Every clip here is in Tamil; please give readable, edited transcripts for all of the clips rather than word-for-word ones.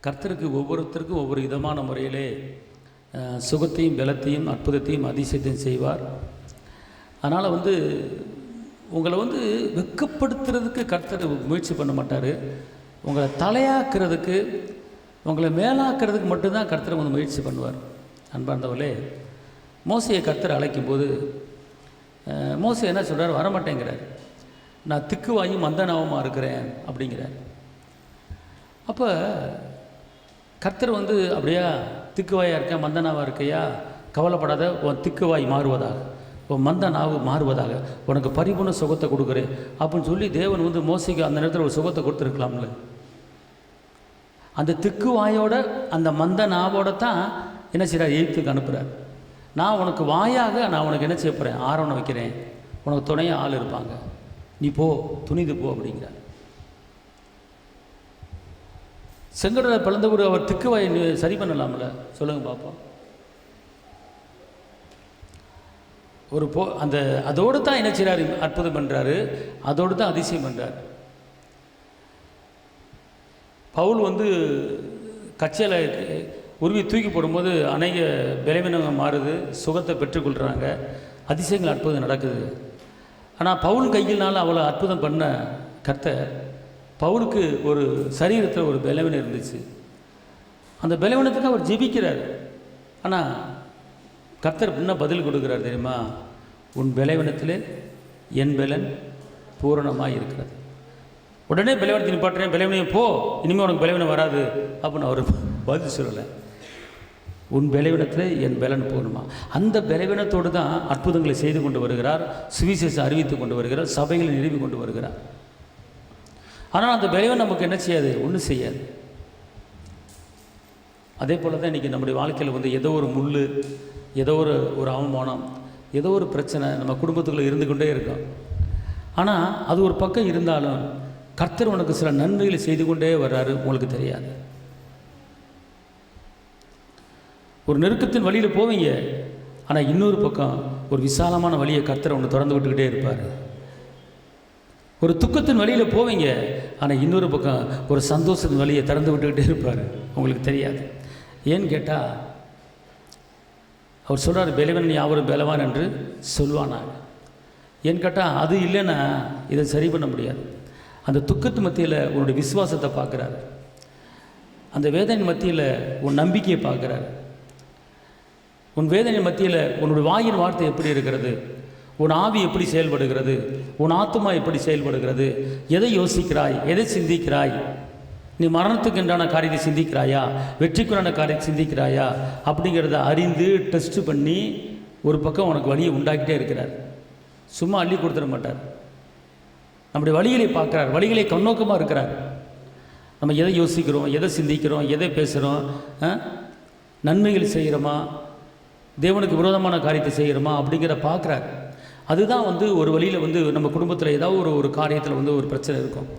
கர்த்தருக்கு ஒவ்வொருத்தருக்கும் ஒவ்வொரு விதமான முறையிலே சுகத்தையும் பலத்தையும் அற்புதத்தையும் அதிசயத்தையும் செய்வார். அதனால் உங்களை வெட்கப்படுத்துறதுக்கு கர்த்தர் முயற்சி பண்ண மாட்டார். உங்களை தலையாக்குறதுக்கு, உங்களை மேலாக்குறதுக்கு மட்டும்தான் கர்த்தர் முயற்சி பண்ணுவார். அன்பார்ந்தவர்களே, மோசையை கர்த்தர் அழைக்கும்போது மோசை என்ன சொல்கிறார்? வரமாட்டேங்கிறார். நான் திக்குவாயும் மந்தனாவுமா இருக்கிறேன் அப்படிங்கிறார். அப்போ கர்த்தர் அப்படியா திக்குவாயாக இருக்கேன், மந்தனாவாக இருக்கையா, கவலைப்படாத, உன் திக்குவாய் மாறுவதாக, உன் மந்த நாவு மாறுவதாக, உனக்கு பரிபூர்ண சுகத்தை கொடுக்குறேன் அப்படின்னு சொல்லி தேவன் மோசைக்கு அந்த நேரத்தில் ஒரு சுகத்தை கொடுத்துருக்கலாம்ல. அந்த திக்குவாயோட அந்த மந்த நாவோட தான் என்ன செய்கிறார்? எகிப்துக்கு அனுப்புகிறார். நான் உனக்கு வாயாக நான் உனக்கு என்ன செய்ய போகிறேன்? ஆரோனை வைக்கிறேன், உனக்கு துணையாக ஆள் இருப்பாங்க, நீ போ, துணிந்து போ அப்படிங்கிறார். செங்கடலை பிளந்த கூட அவர் திக்குவாயை சரி பண்ணலாம்ல? சொல்லுங்கள் பார்ப்போம். அந்த அதோடு தான் என்ன செய்கிறார்? அற்புதம் பண்ணுறாரு, அதோடு தான் அதிசயம் பண்ணுறார். பவுல் கச்சையில் உருவி தூக்கி போடும்போது அநேக பலவீனங்கள் மாறுது, சுகத்தை பெற்றுக்கொள்கிறாங்க, அதிசயங்கள் அற்புதம் நடக்குது. ஆனால் பவுல் கையினால் அவ்வளோ அற்புதம் பண்ண கர்த்தர், பவுலுக்கு ஒரு சரீரத்தில் ஒரு பலவீனம் இருந்துச்சு. அந்த பலவீனத்துக்கு அவர் ஜெபிக்கிறார். ஆனால் கர்த்தர் என்ன பதில் கொடுக்குறார் தெரியுமா? உன் பலவீனத்தில் என் பலன் பூரணமாக இருக்கிறது. உடனே பலவீனத்தை நிப்பாட்டுறேன், பலவீனம் போ, இனிமேல் உனக்கு பலவீனம் வராது அப்படின்னு அவர் பதில் சொல்லலை. உன் பலவீனத்தில் என் பலன் பூர்ணமா. அந்த பலவீனத்தோடு தான் அற்புதங்களை செய்து கொண்டு வருகிறார், சுவிசேஷம் அறிவித்து கொண்டு வருகிறார், சபைகளை நிறுவி கொண்டு வருகிறார். ஆனால் அந்த பலவீனம் நமக்கு என்ன செய்யாது? ஒன்றும் செய்யாது. அதே போல் தான் இன்றைக்கி நம்முடைய வாழ்க்கையில் ஏதோ ஒரு முள், ஏதோ ஒரு அவமானம், ஏதோ ஒரு பிரச்சனை நம்ம குடும்பத்துக்குள்ளே இருந்து கொண்டே இருக்கும். ஆனால் அது ஒரு பக்கம் இருந்தாலும் கர்த்தர் உனக்கு சில நன்மைகளை செய்து கொண்டே வர்றாரு, உங்களுக்கு தெரியாது. ஒரு நெருக்கத்தின் வழியில் போவீங்க, ஆனால் இன்னொரு பக்கம் ஒரு விசாலமான வழியை கர்த்தர் ஒன்று திறந்து விட்டுக்கிட்டே இருப்பார். ஒரு துக்கத்தின் வழியில் போவீங்க, ஆனால் இன்னொரு பக்கம் ஒரு சந்தோஷத்தின் வழியை திறந்து விட்டுக்கிட்டே இருப்பார், உங்களுக்கு தெரியாது. ஏன்னு கேட்டால் அவர் சொல்கிறார், பலவன் யாவரும் பலவான் என்று சொல்வானாங்க. ஏன்னு கேட்டால் அது இல்லைன்னா இதை சரி பண்ண முடியாது. அந்த துக்கத்து மத்தியில் உன்னுடைய விசுவாசத்தை பார்க்குறாரு, அந்த வேதனை மத்தியில் உன் நம்பிக்கையை பார்க்குறாரு. உன் வேதனை மத்தியில் உன்னுடைய வாயின் வார்த்தை எப்படி இருக்கிறது, உன் ஆவி எப்படி செயல்படுகிறது, உன் ஆத்துமா எப்படி செயல்படுகிறது, எதை யோசிக்கிறாய், எதை சிந்திக்கிறாய், நீ மரணத்துக்கு என்றான காரியத்தை சிந்திக்கிறாயா, வெற்றிக்குறான காரியத்தை சிந்திக்கிறாயா அப்படிங்கிறத அறிந்து டெஸ்ட் பண்ணி ஒரு பக்கம் உனக்கு வழியை உண்டாக்கிட்டே இருக்கிறார். சும்மா அள்ளி கொடுத்துட மாட்டார். நம்முடைய வழிகளை பார்க்குறார், வழிகளை கண்ணோக்கமாக இருக்கிறார். நம்ம எதை யோசிக்கிறோம், எதை சிந்திக்கிறோம், எதை பேசுகிறோம், நன்மைகள் செய்கிறோமா, தேவனுக்கு விரோதமான காரியத்தை செய்கிறோமா அப்படிங்கிற பார்க்குறாரு. அதுதான் ஒரு வழியில் நம்ம குடும்பத்தில் ஏதாவது ஒரு காரியத்தில் ஒரு பிரச்சனை இருக்கும்,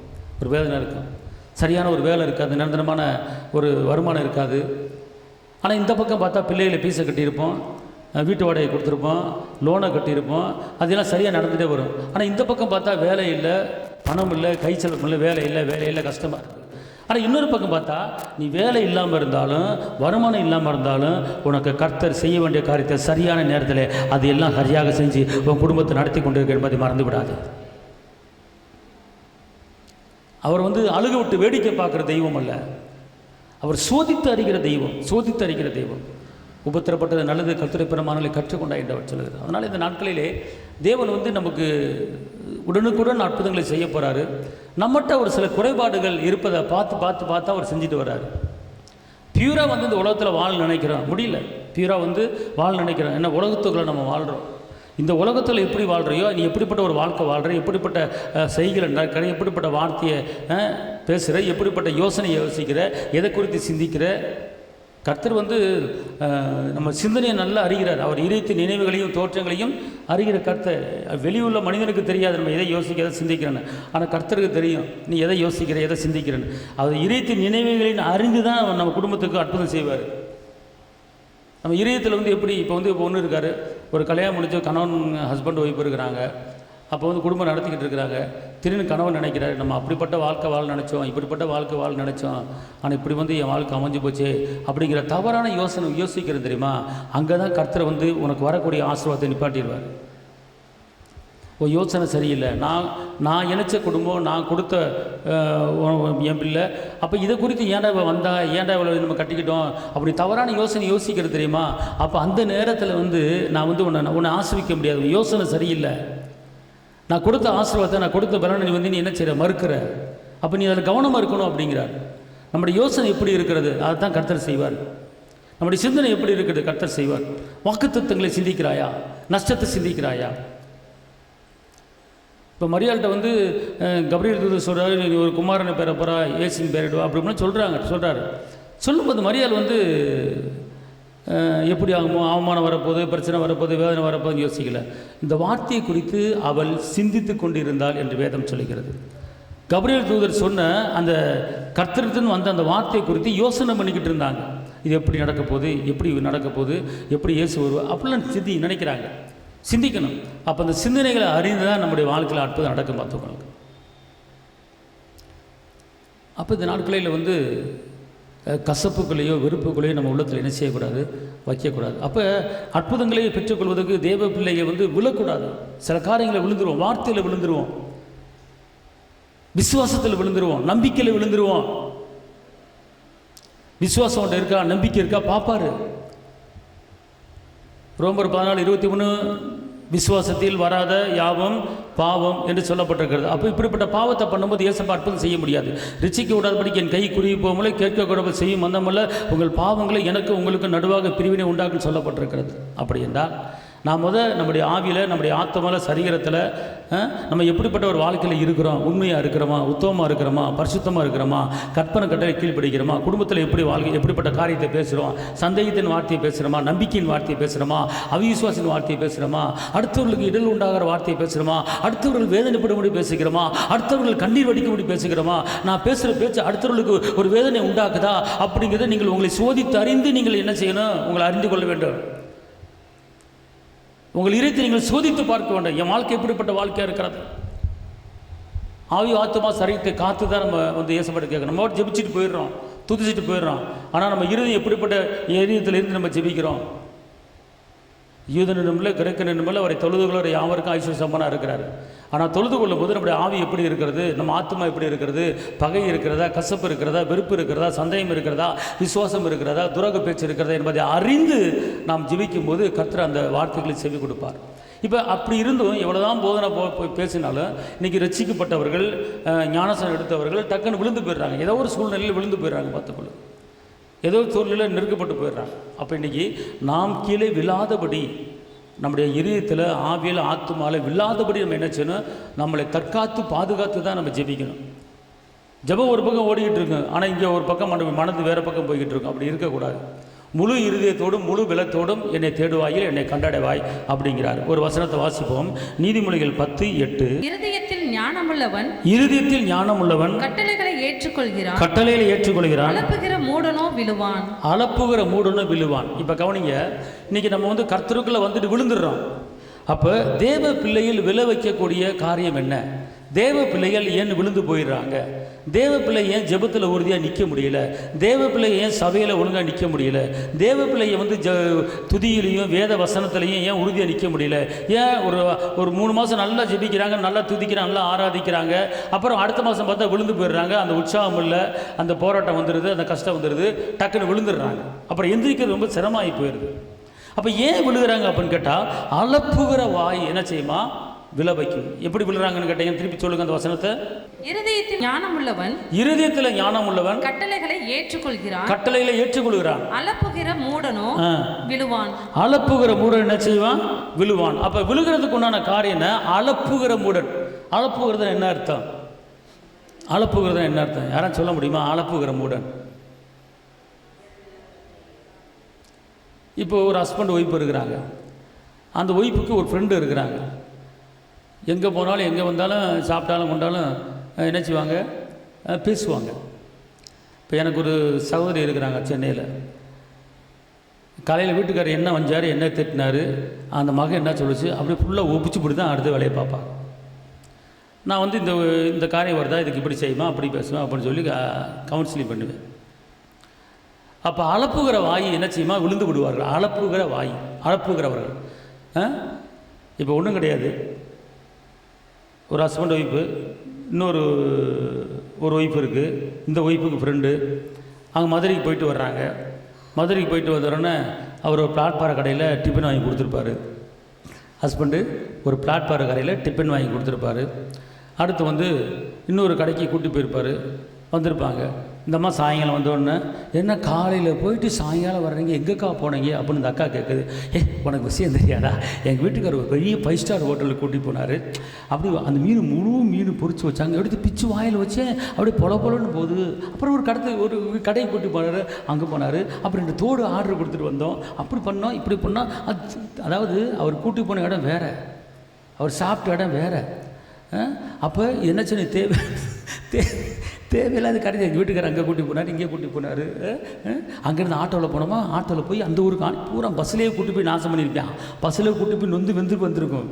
ஒரு வேதனை இருக்கும், சரியான ஒரு வேலை இருக்காது, நிரந்தரமான ஒரு வருமானம் இருக்காது. ஆனால் இந்த பக்கம் பார்த்தா பிள்ளைகளை பீஸை கட்டியிருப்போம், வீட்டு வாடகை கொடுத்துருப்போம், லோனை கட்டியிருப்போம், அதெல்லாம் சரியாக நடந்துகிட்டே வரும். ஆனால் இந்த பக்கம் பார்த்தா வேலை இல்லை, பணம் இல்லை, கை செலவு இல்லை, வேலை இல்லை, கஷ்டமாக இருக்குது. ஆனால் இன்னொரு பக்கம் பார்த்தா நீ வேலை இல்லாமல் இருந்தாலும், வருமானம் இல்லாமல் இருந்தாலும், உனக்கு கர்த்தர் செய்ய வேண்டிய காரியத்தை சரியான நேரத்தில் அது எல்லாம் சரியாக செஞ்சு உன் குடும்பத்தை நடத்தி கொண்டு இருக்க என்பதை மறந்து விடாது. அவர் அழுக விட்டு வேடிக்கை பார்க்குற தெய்வம் அல்ல, அவர் சோதித்து அறிகிற தெய்வம், சோதித்து அறிகிற தெய்வம். உபத்திரப்பட்டது நல்லது, கர்த்தருடைய பிரமாணங்களை கற்றுக்கொண்டா என்று அவர் சொல்லுகிறார். அதனால் இந்த நாட்களிலே தேவன் நமக்கு உடனுக்குடன் அற்புதங்களை செய்ய போகிறாரு. நம்மகிட்ட ஒரு சில குறைபாடுகள் இருப்பதை பார்த்து அவர் செஞ்சுட்டு வர்றாரு. பியூராக இந்த உலகத்தில் வாழ நினைக்கிறோம், முடியல. பியூராக வாழ நினைக்கிறோம். என்ன உலகத்துக்குள்ளே நம்ம வாழ்கிறோம். இந்த உலகத்தில் எப்படி வாழ்கிறையோ, நீ எப்படிப்பட்ட ஒரு வாழ்க்கை வாழ்கிற, எப்படிப்பட்ட செய்கிற நடக்கிற, எப்படிப்பட்ட வார்த்தையை பேசுகிற, எப்படிப்பட்ட யோசனையை யோசிக்கிற, எதை குறித்து சிந்திக்கிற, கர்த்தர் நம்ம சிந்தனையை நல்லா அறிகிறார். அவர் இதயத்தின் நினைவுகளையும் தோற்றங்களையும் அறிகிற கர்த்தர். வெளியுள்ள மனிதனுக்கு தெரியாது நம்ம எதை யோசிக்க, எதை சிந்திக்கிறேன்னு. ஆனால் கர்த்தருக்கு தெரியும் நீ எதை யோசிக்கிற, எதை சிந்திக்கிறேன்னு. அவர் இதயத்தின் நினைவுகளின் அறிந்து தான் நம்ம குடும்பத்துக்கு அற்புதம் செய்வார். நம்ம இதயத்தில் எப்படி இப்போ ஒன்று இருக்கார், ஒரு கல்யாணம் முடிஞ்ச கணவன் ஹஸ்பண்ட் ஒய்ஃப் இருக்கிறாங்க, அப்போ வந்து குடும்பம் நடத்திக்கிட்டு இருக்கிறாங்க. திடீர்னு கணவன் நினைக்கிறாரு, நம்ம அப்படிப்பட்ட வாழ்க்கை வாழ நினச்சோம், இப்படிப்பட்ட வாழ்க்கை வாழ நினச்சோம், ஆனால் இப்படி வந்து என் வாழ்க்கை அமைஞ்சு போச்சு அப்படிங்கிற தவறான யோசிக்கிறது தெரியுமா? அங்கே தான் கர்த்தர் வந்து உனக்கு வரக்கூடிய ஆசீர்வாதத்தை நிப்பாட்டிடுவார். ஓ, யோசனை சரியில்லை, நான் இணைச்ச குடும்பம், நான் கொடுத்த என் பிள்ளை, அப்போ இதை குறித்து ஏன்டா வந்தா, ஏன்டா இவ்வளோ நம்ம கட்டிக்கிட்டோம் அப்படி தவறான யோசிக்கிறது தெரியுமா? அப்போ அந்த நேரத்தில் வந்து நான் வந்து உன்னை ஆசிர்விக்க முடியாது, யோசனை சரியில்லை. நான் கொடுத்த ஆசீர்வாதத்தை, நான் கொடுத்த பலனை நீ என்ன செய்கிற, மறுக்கிற. அப்போ நீ அதில் கவனமாக இருக்கணும் அப்படிங்கிறார். நம்முடைய யோசனை எப்படி இருக்கிறது, அதை தான் கர்த்தர் செய்வார். நம்முடைய சிந்தனை எப்படி இருக்கிறது, கர்த்தர் செய்வார். வாக்குத்தத்தங்களை சிந்திக்கிறாயா, நஷ்டத்தை சிந்திக்கிறாயா? இப்போ மரியாள்கிட்ட வந்து கபிரியேல் தூதர் சொல்கிறாரு, நீ ஒரு குமாரனை பெற போகிறா, இயேசுவின் பேரிடுவா அப்படின்னு சொல்கிறாரு. சொல்லும்போது மரியாள் வந்து எப்படி ஆகுமோ, அவமானம் வரப்போகுது, பிரச்சனை வரப்போகுது, வேதனை வரப்போகுதுன்னு யோசிக்கல. இந்த வார்த்தையை குறித்து அவள் சிந்தித்து கொண்டிருந்தாள் என்று வேதம் சொல்லுகிறது. கபிரியேல் தூதர் சொன்ன அந்த கர்த்தரிடத்திலிருந்து வந்த அந்த வார்த்தையை குறித்து யோசனை பண்ணிக்கிட்டு இருந்தாங்க. இது எப்படி நடக்க போகுது, எப்படி நடக்க போகுது, எப்படி இயேசு வருவா அப்படிலாம் நினைக்கிறாங்க. சிந்திக்கணும். அப்போ அந்த சிந்தனைகளை அறிந்து தான் நம்முடைய வாழ்க்கையில் அற்புதம் நடக்கும் பார்த்துக்கணும். அப்போ இந்த நாட்களில் வந்து கசப்புகளையோ வெறுப்புகளையோ நம்ம உள்ளத்தில் என்ன செய்யக்கூடாது, வைக்கக்கூடாது. அப்போ அற்புதங்களை பெற்றுக்கொள்வதற்கு தேவ பிள்ளையை வந்து விழக்கூடாது. சில காரியங்களை விழுந்துருவோம், வார்த்தையில் விழுந்துருவோம், விசுவாசத்தில் விழுந்துருவோம், நம்பிக்கையில் விழுந்துருவோம். விசுவாசம் ஒன்று இருக்கா, நம்பிக்கை இருக்கா பார்ப்பாரு. ரோமர் 14:23 விசுவாசத்தில் வராத யாவும் பாவம் என்று சொல்லப்பட்டிருக்கிறது. அப்போ இப்படிப்பட்ட பாவத்தை பண்ணும்போது இயேசப்பா அற்புதம் செய்ய முடியாது. ரிச்சிக்க விடாதபடிக்கு என் கை குறுகி போகும்போது கேட்கக்கூடாது செய்யும் மந்தமல்ல உங்கள் பாவங்களை எனக்கு உங்களுக்கு நடுவாக பிரிவினை உண்டாக்குன்னு சொல்லப்பட்டிருக்கிறது. அப்படி என்றால் நாம் நம்முடைய ஆவியில், நம்முடைய ஆத்மாவில், சரீரத்தில் நம்ம எப்படிப்பட்ட ஒரு வாழ்க்கையில் இருக்கிறோம், உண்மையாக இருக்கிறோமா, உத்தமமாக இருக்கிறோமா, பரிசுத்தமாக இருக்கிறோமா, கற்பனை கட்டளை கீழ்ப்படுகிறோமா, குடும்பத்தில் எப்படிப்பட்ட காரியத்தை பேசுகிறோம், சந்தேகத்தின் வார்த்தையை பேசுகிறோமா, நம்பிக்கையின் வார்த்தையை பேசுகிறோமா, அவிசுவாசின் வார்த்தையை பேசுகிறோமா, அடுத்தவர்களுக்கு இடல் உண்டாகிற வார்த்தையை பேசுகிறோமா, அடுத்தவர்கள் வேதனைப்படும்படி பேசுகிறோமா, அடுத்தவர்கள் கண்ணீர் வடிக்கும்படி பேசுகிறோமா, நான் பேசுகிற பேச்சு அடுத்தவர்களுக்கு ஒரு வேதனை உண்டாக்குதா அப்படிங்கிறத நீங்கள் உங்களை சோதித்து அறிந்து நீங்கள் என்ன செய்யணும், உங்களை அறிந்து கொள்ள வேண்டும். உங்கள் இதயத்தை நீங்கள் சோதித்து பார்க்க வேண்டும். என் வாழ்க்கை எப்படிப்பட்ட வாழ்க்கையாக இருக்கிறது. ஆவி ஆத்மா சரீரத்தை காத்து தான் நம்ம வந்து இயேசுவிடம் கேட்கணும். நம்ம ஜெபிச்சுட்டு போயிடுறோம், துதிச்சுட்டு போயிடுறோம். ஆனால் நம்ம இருதயம் எப்படிப்பட்ட இதயத்திலிருந்து நம்ம ஜெபிக்கிறோம். யூதனிடமில்லை கிரேக்கனிடமில்லை அவரை தொழுதுகளோட யாவருக்கும் ஐஸ்வர்ய சம்பனாக இருக்கிறார். ஆனால் தொழுது கொள்ளும் போது நம்முடைய ஆவி எப்படி இருக்கிறது, நம்ம ஆத்மா எப்படி இருக்கிறது, பகை இருக்கிறதா, கசப்பு இருக்கிறதா, வெறுப்பு இருக்கிறதா, சந்தேகம் இருக்கிறதா, விசுவாசம் இருக்கிறதா, துரோக பேச்சு இருக்கிறதா என்பதை அறிந்து நாம் ஜெபிக்கும் போது கர்த்தர் அந்த வார்த்தைகளை செவி கொடுப்பார். இப்போ அப்படி இருந்தும் எவ்வளோதான் போதனை பேசினாலும் இன்றைக்கி ரட்சிக்கப்பட்டவர்கள், ஞானஸ்நானம் எடுத்தவர்கள் டக்குன்னு விழுந்து போயிடுறாங்க. ஏதோ ஒரு சூழ்நிலையில் விழுந்து போயிடுறாங்க, பார்த்துக்கொள்ள ஏதோ ஒரு சூழ்நிலையில் நெருக்கப்பட்டு போயிடுறாங்க. அப்போ இன்றைக்கி நாம் கீழே விழாதபடி, நம்முடைய இதயத்தில் ஆவியில் ஆத்துமாவில் விழாதபடி நம்ம என்ன செய்யணும், நம்மளை தற்காத்து பாதுகாத்து தான் நம்ம ஜெபிக்கணும். ஜெபம் ஒரு பக்கம் ஓடிக்கிட்டு இருக்கு, ஆனால் இங்கே ஒரு பக்கம் மனது வேறு பக்கம் போய்கிட்டு இருக்கும். அப்படி இருக்கக்கூடாது. முழு இருதயத்தோடும் முழு பலத்தோடும் என்னை தேடுவாயில் என்னை கண்டடைவாய் அப்படிங்கிறார். ஒரு வசனத்தை வாசிப்போம். நீதிமொழிகள் 10:8. இருதயத்தில் ஞானமுள்ளவன் கட்டளைகளை ஏற்றுக்கொள்கிறான், அலப்புகிற மூடனோ விழுவான். இப்போ கவனிங்க, இன்னைக்கு நம்ம வந்து கர்த்தருக்குள்ள வந்துட்டு விழுந்துடுறோம். அப்போ தேவ பிள்ளையில் விழ வைக்கக்கூடிய காரியம் என்ன? தேவ பிள்ளைகள் ஏன் விழுந்து போயிடுறாங்க? தேவ பிள்ளை ஏன் ஜெபத்தில் உறுதியாக நிற்க முடியல? தேவ பிள்ளை ஏன் சபையில் ஒழுங்காக நிற்க முடியல? தேவ பிள்ளையை வந்து துதியிலையும் வேத வசனத்துலையும் ஏன் உறுதியாக நிற்க முடியல? ஏன் ஒரு 3 மாதம் நல்லா ஜெபிக்கிறாங்க, நல்லா துதிக்கிறாங்க, நல்லா ஆராதிக்கிறாங்க, அப்புறம் அடுத்த மாதம் பார்த்தா விழுந்து போயிடுறாங்க. அந்த உற்சாகம் இல்லை, அந்த போராட்டம் வந்துடுது, அந்த கஷ்டம் வந்துடுது, டக்குன்னு விழுந்துடுறாங்க. அப்புறம் எந்திரிக்கிறது ரொம்ப சிரமமாகி போயிடுது. அப்போ ஏன் விழுகிறாங்க அப்படின்னு கேட்டால், அலப்புகிற வாய் என்ன செய்யுமா, விழ வைக்கும். எப்படி விழுறாங்கன்னு கேட்டீங்க, திருப்பி சொல்லுங்க அந்த வசனத்தை. இருதயத்தில் ஞானம் உள்ளவன் கட்டளைகளை ஏற்றுக்கொள்கிறான், அலப்புகிற மூடன் என்ன செய்வான், விழுவான். அப்ப விழுகிறதுக்கு உண்டான காரியம் என்ன? அலப்புகிற மூடன். அலப்புகிறது என்ன அர்த்தம்? யாரும் சொல்ல முடியுமா? அலப்புகிற மூடன். இப்போ ஒரு ஹஸ்பண்ட் ஒய்ஃப் இருக்கிறாங்க. அந்த ஒய்ஃபுக்கு ஒரு ஃப்ரெண்டு இருக்கிறாங்க. எங்கே போனாலும், எங்கே வந்தாலும், சாப்பிட்டாலும் கொண்டாலும் என்ன செய்வாங்க, பேசுவாங்க. இப்போ எனக்கு ஒரு சகோதரி இருக்கிறாங்க சென்னையில். காலையில் வீட்டுக்காரர் என்ன வந்தார், என்ன திட்டினார், அந்த மகன் என்ன சொல்லிச்சு, அப்படி ஃபுல்லாக ஒப்பிச்சு போட்டு தான் அடுத்த வேலையை பார்ப்பாங்க. நான் வந்து இந்த காரியம் வருதா, இதுக்கு இப்படி செய்யுமா, அப்படி பேசுவேன் அப்படின்னு சொல்லி கவுன்சிலிங் பண்ணுவேன். அப்போ அளப்புகிற வாய் என்ன செய்யுமா, விழுந்து விடுவார்கள். அளப்புகிற வாய், அளப்புகிறவர்கள். இப்போ ஒன்றும் கிடையாது, ஒரு ஹஸ்பண்ட் ஒய்ஃபு, இன்னொரு ஒய்ஃப் இருக்குது, இந்த ஒய்ஃபுக்கு ஃப்ரெண்டு, அவங்க மதுரைக்கு போயிட்டு வர்றாங்க. மதுரைக்கு போயிட்டு வந்தோடனே அவர் ஒரு பிளாட்பார கடையில் டிஃபன் வாங்கி கொடுத்துருப்பாரு. ஹஸ்பண்டு ஒரு பிளாட்பார கடையில் டிஃபன் வாங்கி கொடுத்துருப்பாரு. அடுத்து வந்து இன்னொரு கடைக்கு கூட்டி போயிருப்பார். வந்திருப்பாங்க. இந்த அம்மா சாயங்காலம் வந்தோடனே, என்ன காலையில் போயிட்டு சாயங்காலம் வர்றீங்க, எங்கேக்கா போனீங்க அப்படின்னு இந்த அக்கா கேட்குது. உனக்கு விஷயம் தெரியாதா, எங்கள் வீட்டுக்கார் ஒரு பெரிய 5 ஸ்டார் ஹோட்டலுக்கு கூட்டி போனார். அப்படி அந்த முழு மீன் பொரிச்சு வச்சாங்க, எடுத்து பிச்சு வாயில் வச்சேன், அப்படியே பொலன்னு போகுது. அப்புறம் ஒரு கடையை கூட்டி போனார், அங்கே போனார். அப்புறம் 2 தோடு ஆர்டர் கொடுத்துட்டு வந்தோம், அப்படி பண்ணோம், இப்படி பண்ணோம். அதாவது அவர் கூட்டி போன இடம் வேறு, அவர் சாப்பிட்ட இடம் வேறு. அப்போ என்ன சொன்ன தேவையில்லாத காரியம். எங்கள் வீட்டுக்காரர் அங்கே கூட்டி போனார், இங்கே கூட்டி போனார். அங்கேருந்து ஆட்டோவில் போனோமா, ஆட்டோவில் போய் அந்த ஊருக்கு பூரா பஸ்ஸிலேயே கூட்டி போய் நாசம் பண்ணியிருப்பேன். பஸ்ஸில் கூட்டி போய் வெந்து வந்திருக்கும்.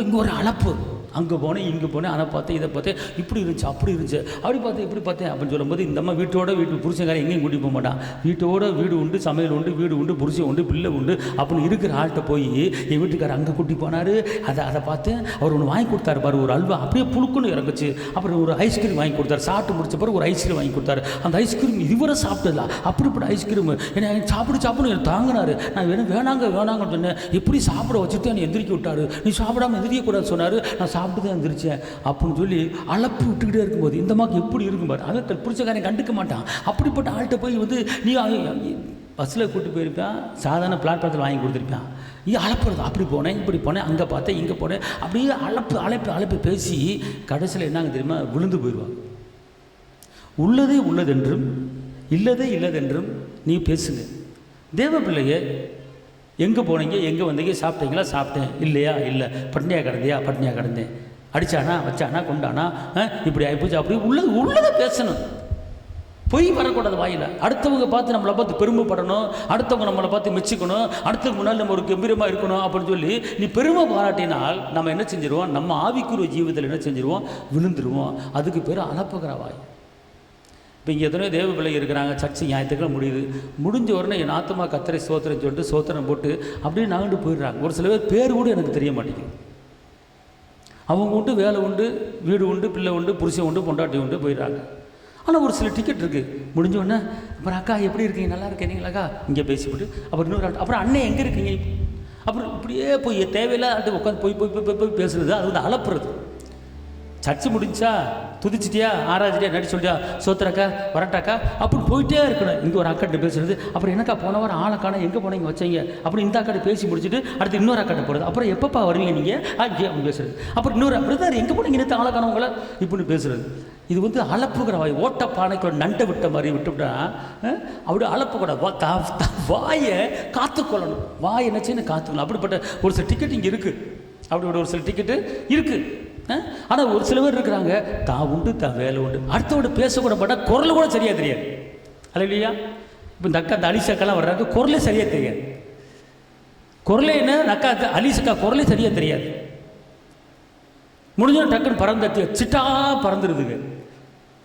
இங்கே ஒரு அளப்பு, அங்கே போனேன், இங்கே போனேன், அதை பார்த்தேன், இதை பார்த்தேன், இப்படி இருந்துச்சு, அப்படி இருந்துச்சு, அப்படி பார்த்தேன், இப்படி பார்த்தேன் அப்படின்னு சொல்லும்போது, இந்த அம்மா வீட்டு புருஷங்காரன் எங்கேயும் கூட்டி போக மாட்டான். வீடு உண்டு, சமையல் உண்டு, வீடு உண்டு, புருஷன் உண்டு, பிள்ளை உண்டு அப்படின்னு இருக்கிற ஆள்கிட்ட போய் என் வீட்டுக்காரர் அங்கே கூட்டி போனார். அதை பார்த்தேன். அவர் ஒன்று வாங்கி கொடுத்தாரு பாரு, ஒரு அல்வா அப்படியே புழுக்குன்னு இறங்குச்சு. அப்புறம் ஒரு ஐஸ்கிரீம் வாங்கி கொடுத்தாரு. சாப்பிட்டு முடிச்ச பிறகு ஒரு ஐஸ்கிரீம் வாங்கி கொடுத்தாரு. அந்த ஐஸ்கிரீம் இதுவரை சாப்பிட்டதில்ல, அப்படிப்பட்ட ஐஸ்கிரீம் என்ன சாப்பிடு எனக்கு தாங்கினார். நான் வேணாங்கன்னு சொன்னேன். எப்படி சாப்பிட வச்சுட்டு என்னை எந்திரிக்க விட்டார். நீ சாப்பிடாமல் எந்திரிக்கக்கூடாது சொன்னார். நான் சாப்பிட்டு தான் எந்திரிச்சேன் அப்படின்னு சொல்லி அளப்பு விட்டுக்கிட்டே இருக்கும்போது இந்த மாதிரி எப்படி இருக்கும் பாரு. அதை பிடிச்சக்காரன் கண்டுக்க மாட்டான். அப்படிப்பட்ட ஆள்கிட்ட போய் வந்து நீ பஸ்ஸில் கூப்பிட்டு போயிருப்பான், சாதாரண பிளாட்பாரத்தில் வாங்கி கொடுத்துருப்பான். அளப்புறது, அப்படி போனேன், இப்படி போனேன், அங்கே பார்த்தேன், இங்கே போனேன், அப்படியே அழைப்பு பேசி கடைசியில் என்னங்க தெரியுமா, விழுந்து போயிடுவாங்க. உள்ளதே உள்ளதென்றும் இல்லதே இல்லதென்றும் நீ பேசுங்க. தேவ பிள்ளையே, எங்கே போனீங்க, எங்கே வந்தீங்க, சாப்பிட்டீங்களா, சாப்பிட்டேன், இல்லையா, இல்லை, பட்னியாக கிடந்தேன், அடித்தானா, வச்சானா, கொண்டானா, இப்படி ஆகிப்போச்சு, அப்படி உள்ளதை பேசணும். பொய் வரக்கூடாது வாயில். அடுத்தவங்க பார்த்து நம்மளை பார்த்து பெருமைப்படணும், அடுத்தவங்க நம்மளை பார்த்து மெச்சிக்கணும், அடுத்தவங்க முன்னால் நம்ம ஒரு கம்பீரமாக இருக்கணும் அப்படின்னு சொல்லி நீ பெருமை பாராட்டினால் நம்ம என்ன செஞ்சிருவோம், நம்ம ஆவிக்குரிய ஜீவிதத்தில் என்ன செஞ்சிருவோம், விழுந்துருவோம். அதுக்கு பேர் அளப்புகிற வாய். இப்போ இங்கே எத்தனையோ தேவ பிள்ளைங்க இருக்கிறாங்க, சர்ச்சை ஞாயிற்றுக்கிழமை முடிஞ்ச உடனே என் ஆத்மா கத்தரை சோத்திரம் சொல்லிட்டு சோத்திரம் போட்டு அப்படியே நகண்டு போயிடுறாங்க. ஒரு சில பேர் கூட எனக்கு தெரிய மாட்டேங்குது. அவங்க உண்டு, வேலை உண்டு, வீடு உண்டு, பிள்ளை உண்டு, புருஷன் உண்டு, பொண்டாட்டி உண்டு, போயிடுறாங்க. ஆனால் ஒரு சில டிக்கெட் இருக்குது. முடிஞ்சோடனே அப்புறம் அக்கா எப்படி இருக்கீங்க, நல்லா இருக்கீங்களாக்கா, இங்கே பேசிவிட்டு அப்புறம் இன்னொரு அப்புறம் அண்ணன் எங்கே இருக்கீங்க, அப்புறம் இப்படியே போய் தேவையில்லாத உட்காந்து போய் பேசுகிறது. அது வந்து அளப்புறது. சர்ச்சு முடிஞ்சா, துதிச்சிட்டியா, ஆராய்ச்சிட்டியா, நடி சொல்லியா, சோத்திரக்கா, வரட்டாக்கா, அப்படி போயிட்டே இருக்கணும். இங்கே ஒரு அக்காட்ட பேசுறது, அப்புறம் என்னக்கா போன வாரம் ஆளைக்கான எங்கே போனீங்க வச்சீங்க, அப்புறம் இந்த அக்காட்ட பேசி முடிச்சுட்டு அடுத்து இன்னொரு அக்காட்ட போகிறது, அப்புறம் எப்பப்பா வருவீங்க நீங்கள் அப்படின்னு பேசுறது, அப்புறம் இன்னொரு அப்படி தான் எங்கே போனீங்க நேற்று ஆளைக்கானவங்கள இப்படின்னு பேசுறது. இது வந்து அளப்புகிற வாய். ஓட்டப்பானைக்குள்ள நண்டை விட்ட மாதிரி விட்டுவிட்டா அப்படி அளப்புக்கூடாது. வாயை காத்துக்கொள்ளணும். வாய் என்ன செய்யணும், காத்துக்கணும். அப்படிப்பட்ட ஒரு சில டிக்கெட் இங்கே இருக்குது. அப்படி ஒரு சில டிக்கெட்டு இருக்குது. ஆனால் ஒரு சில பேர் இருக்கிறாங்க, தான் உண்டு, தான் வேலை உண்டு, அடுத்தோட பேசக்கூட மாட்டா, குரல் கூட சரியாக தெரியாது. அல்ல இல்லையா? இப்போ இந்த அக்கா, இந்த அலிசக்காலாம் வர்றாங்க, குரலே சரியாக தெரியாது. குரலே என்ன, அக்கா அலிசக்கா குரலே சரியாக தெரியாது. முடிஞ்சோம் டக்குன்னு பறந்து சிட்டா பறந்துருதுங்க.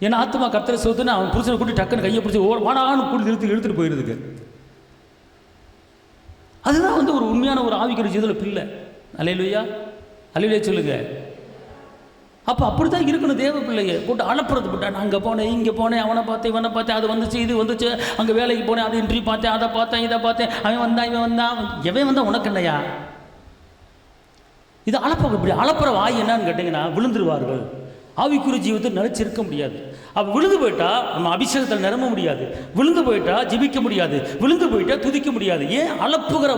ஏன்னா ஆத்மா கர்த்தரை சோத்துன்னு அவன் புருஷனை கூட்டி டக்குன்னு கையை பிடிச்சி வாடான்னு கூட்டி இழுத்துட்டு போயிடுதுங்க. அதுதான் வந்து ஒரு உண்மையான ஒரு ஆவிக்குரிய ஜீவிதத்தில் பிள்ளை. அல்லேலூயா, அல்லேலூயா சொல்லுங்க. அப்போ அப்படி தான் இருக்கணும். தேவ பிள்ளைங்க போட்டு அளப்புறது போட்டா, நான் அங்கே போனேன், இங்கே போனேன், அவனை பார்த்தேன், இவனை பார்த்தேன், அது வந்துச்சு, இது வந்துச்சு, அங்கே வேலைக்கு போனேன், அது இன்ட்ரி பார்த்தேன், அதை பார்த்தேன், இதை பார்த்தேன், அவன் வந்தான், இவன் வந்தான் உனக்கு என்னையா? இது அளப்ப. இப்படி அளப்புற வாய் என்னன்னு கேட்டிங்கன்னா, விழுந்துருவார்கள். ஆவிக்குரிய ஜீவிதத்தை நிலைச்சிருக்க முடியாது. அப்போ விழுந்து போயிட்டா நம்ம அபிஷேகத்தில் நிரம்ப முடியாது. விழுந்து போயிட்டா ஜெபிக்க முடியாது. விழுந்து போயிட்டா துதிக்க முடியாது. ஏன்? அளப்புகிற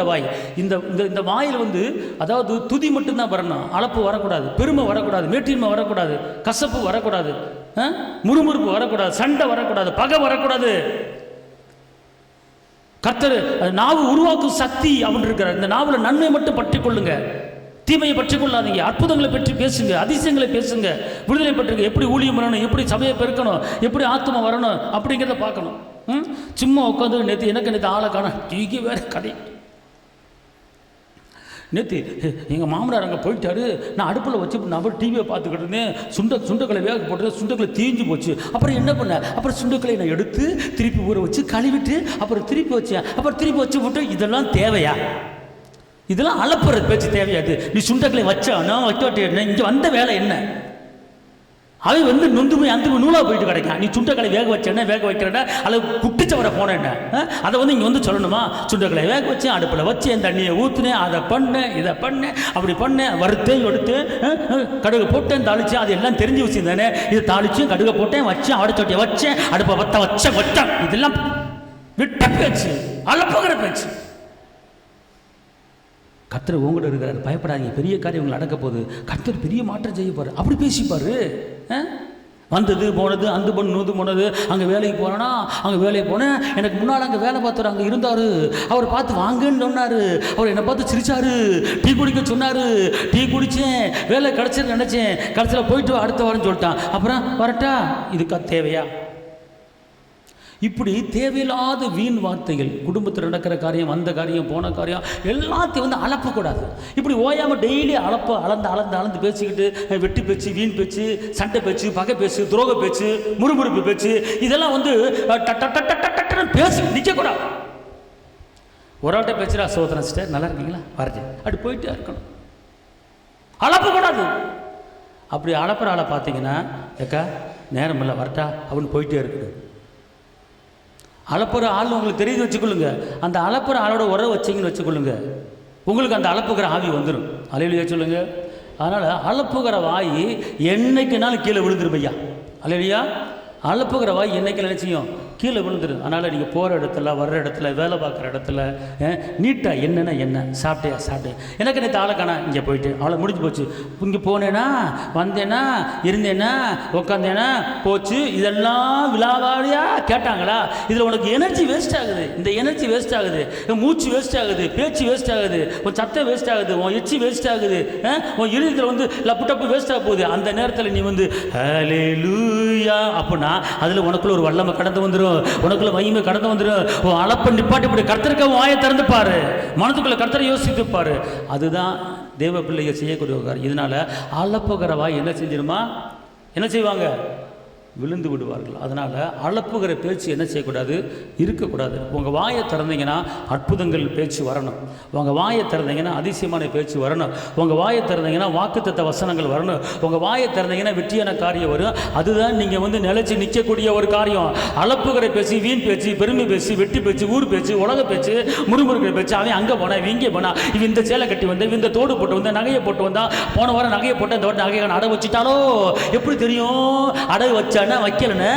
வாய். இந்த வாயில் வந்து அதாவது துதி மட்டும்தான் வரணும். அளப்பு வரக்கூடாது, பெருமை வரக்கூடாது, மேட்டின்மை வரக்கூடாது, கசப்பு வரக்கூடாது, முறுமுறுப்பு வரக்கூடாது, சண்டை வரக்கூடாது, பகை வரக்கூடாது. கர்த்தர் நாவு உருவாக்கும் சக்தி அப்படின்னு இருக்கிறார். இந்த நாவில் நன்மை மட்டும் பற்றி கொள்ளுங்க, தீமையை பற்றி கொள்ளாதீங்க. அற்புதங்களை பற்றி பேசுங்க, அதிசயங்களை பேசுங்க, விடுதலை பெற்றுங்க. எப்படி ஊழியம் பண்ணணும், எப்படி சபையை பெருக்கணும், எப்படி ஆத்மா வரணும் அப்படிங்கிறத பார்க்கணும். சும்மா உட்காந்து நேற்று ஆளை காண வேற கதை. நேற்று எங்கள் மாமனார் அங்கே போயிட்டாரு, நான் அடுப்பில் வச்சு நான் அப்புறம் டிவியை பார்த்துக்கிட்டு இருந்தேன், சுண்டக்களை வேக போட்டு சுண்டக்களை தீஞ்சு போச்சு. அப்புறம் என்ன பண்ணேன், அப்புறம் சுண்டக்களை நான் எடுத்து திருப்பி ஊற வச்சு கழுவிட்டு அப்புறம் திருப்பி வச்சேன், அப்புறம் திருப்பி வச்சு விட்டு. இதெல்லாம் தேவையா? இதெல்லாம் அளப்புற பேச்சு தேவையாது. நீ சுண்டக்களை வச்சானா வைக்க இங்கே வந்த வேலை என்ன? அவை வந்து நொந்துமை அந்த நூலாக போயிட்டு கிடைக்கும். நீ சுண்டக்களை வேக வச்சேன்னா வேக வைக்கிறேன்னா அளவு குட்டிச்ச வர போனேன். அதை வந்து இங்கே வந்து சொல்லணுமா? சுண்டக்களை வேக வச்சேன், அடுப்பில் வச்சேன், தண்ணியை ஊற்றுனேன், அதை பண்ணேன், இதை பண்ணேன், அப்படி பண்ணேன், வறுத்தேன், எடுத்தேன், கடுகு போட்டேன், தாளித்தேன், அது எல்லாம் தெரிஞ்சு வச்சுருந்தானே. இதை தாளித்தேன், கடுகை போட்டேன், வச்சேன், ஆடச்சோட்டியை வச்சேன், அடுப்பை வச்சேன். இதெல்லாம் விட்ட பேச்சு, அளப்புகிற பேச்சு. கர்த்தர் உங்கள்கிட்ட இருக்கிறார், பயப்படாதீங்க, பெரிய காரியம் உங்களை அடக்க போகுது, கர்த்தர் பெரிய மாற்றம் செய்ய போகிறார். அப்படி பேசிப்பார். வந்தது போனது, அந்த பொண்ணு நூது போனது, அங்கே வேலைக்கு போனேன்னா அங்கே வேலைக்கு போனேன், எனக்கு முன்னால் அங்கே வேலை பார்த்தவர் அங்கே இருந்தார், அவர் பார்த்து வாங்கன்னு சொன்னார், அவர் என்னை பார்த்து சிரிச்சார், டீ குடிக்க சொன்னார், டீ குடித்தேன், வேலை கிடச்சின்னு நினச்சேன், கடைசியில் போயிட்டு அடுத்த வாரம்னு சொல்லிட்டான், அப்புறம் வரட்டா? இதுக்கா தேவையா? இப்படி தேவையில்லாத வீண் வார்த்தைகள், குடும்பத்தில் நடக்கிற காரியம், வந்த காரியம், போன காரியம் எல்லாத்தையும் வந்து அளப்பக்கூடாது. இப்படி ஓயாமல் டெய்லி அளந்து பேசிக்கிட்டு வெட்டி பேச்சு, வீண் பேச்சு, சண்டை பேச்சு, பகை பேச்சு, துரோக பேச்சு, முறுமுறுப்பு பேச்சு, இதெல்லாம் வந்து பேசி நிற்கக்கூடாது. ஒரு ஆட்ட பேச்சுரா சோதனை சிஸ்டர் நல்லா இருக்கீங்களா வரது அப்படி போயிட்டே இருக்கணும், அளப்பக்கூடாது. அப்படி அளப்புற ஆளை பார்த்தீங்கன்னா ஏக்கா நேரம் இல்லை வரட்டா அப்படின்னு போயிட்டே இருக்கணும். அளப்புற ஆள் உங்களுக்கு தெரியுது வச்சுக்கொள்ளுங்க, அந்த அளப்புற ஆளோட உறவு வச்சிங்கன்னு வச்சுக்கொள்ளுங்க, உங்களுக்கு அந்த அளப்புகிற ஆவி வந்துடும். அல்லேலூயா சொல்லுங்க. அதனால் அளப்புகிற வாய் என்னைக்குனாலும் கீழே விழுந்துரும் ஐயா. அல்லேலூயா. அளப்புகிற வாய் என்னைக்கு நினைச்சியும் கீழே விழுந்துடும். அதனால் நீங்கள் போகிற இடத்துல, வர்ற இடத்துல, வேலை பார்க்குற இடத்துல நீட்டாக என்னென்ன என்ன சாப்பிட்டேன், எனக்கு நேற்று ஆளை காணா, இங்கே போயிட்டு அவளை முடிஞ்சு போச்சு, இங்கே போனேன்னா வந்தேன்னா இருந்தேன்னா உட்காந்தேன்னா போச்சு, இதெல்லாம் விழாவாடியாக கேட்டாங்களா? இதில் உனக்கு எனர்ஜி வேஸ்ட் ஆகுது, இந்த எனர்ஜி வேஸ்ட் ஆகுது, மூச்சு வேஸ்ட் ஆகுது, பேச்சு வேஸ்ட் ஆகுது, உன் சத்தம் வேஸ்ட் ஆகுது, உன் எச்சி வேஸ்ட் ஆகுது, உன் இறுதியில் வந்து லப்பு டப்பு வேஸ்ட்டாக போகுது. அந்த நேரத்தில் நீ வந்து ஹல்லேலூயா அப்படின்னா அதில் உனக்குள்ள ஒரு வல்லமை கடந்து வந்துடும், உனக்குள்ள மகிமை கடந்து வந்துடும். அளப்ப நிப்பாட்டி இப்படி கர்த்தருக்கு வாயை திறந்து பாரு, மனதுக்குள்ள கர்த்தரை யோசித்து பாரு. அதுதான் தேவ பிள்ளைகள் செய்யக்கூடிய காரியம். இதனால அளப்புகிற வாய் என்ன செஞ்சிருமா? என்ன செய்வாங்க? விழுந்து விடுவார்கள். அதனால் அளப்புகிற பேச்சு என்ன செய்யக்கூடாது? இருக்கக்கூடாது. உங்கள் வாயை திறந்தீங்கன்னா அற்புதங்கள் பேச்சு வரணும், உங்கள் வாயை திறந்தீங்கன்னா அதிசயமான பேச்சு வரணும், உங்கள் வாயை திறந்தீங்கன்னா வாக்குத்தத்த வசனங்கள் வரணும், உங்கள் வாயை திறந்தீங்கன்னா வெற்றியான காரியம் வரும். அதுதான் நீங்கள் வந்து நிலைச்சி நிற்கக்கூடிய ஒரு காரியம். அளப்புகிற பேச்சு, வீண் பேச்சு, பெருமை பேச்சு, வெட்டி பேச்சு, ஊர் பேச்சு, உலக பேச்சு, முறுமுறுக்கிற பேச்சு, அவன் அங்கே போனா இங்கே போனா, இவன் இந்த சேலை கட்டி வந்த, இந்த தோடு போட்டு வந்த, நகையை போட்டு வந்தா, போன வாரம் நகையை போட்டு இந்த வாரம் நகையை அடை வச்சுட்டாலோ எப்படி தெரியும்? அடை வச்ச வைக்கலன்னு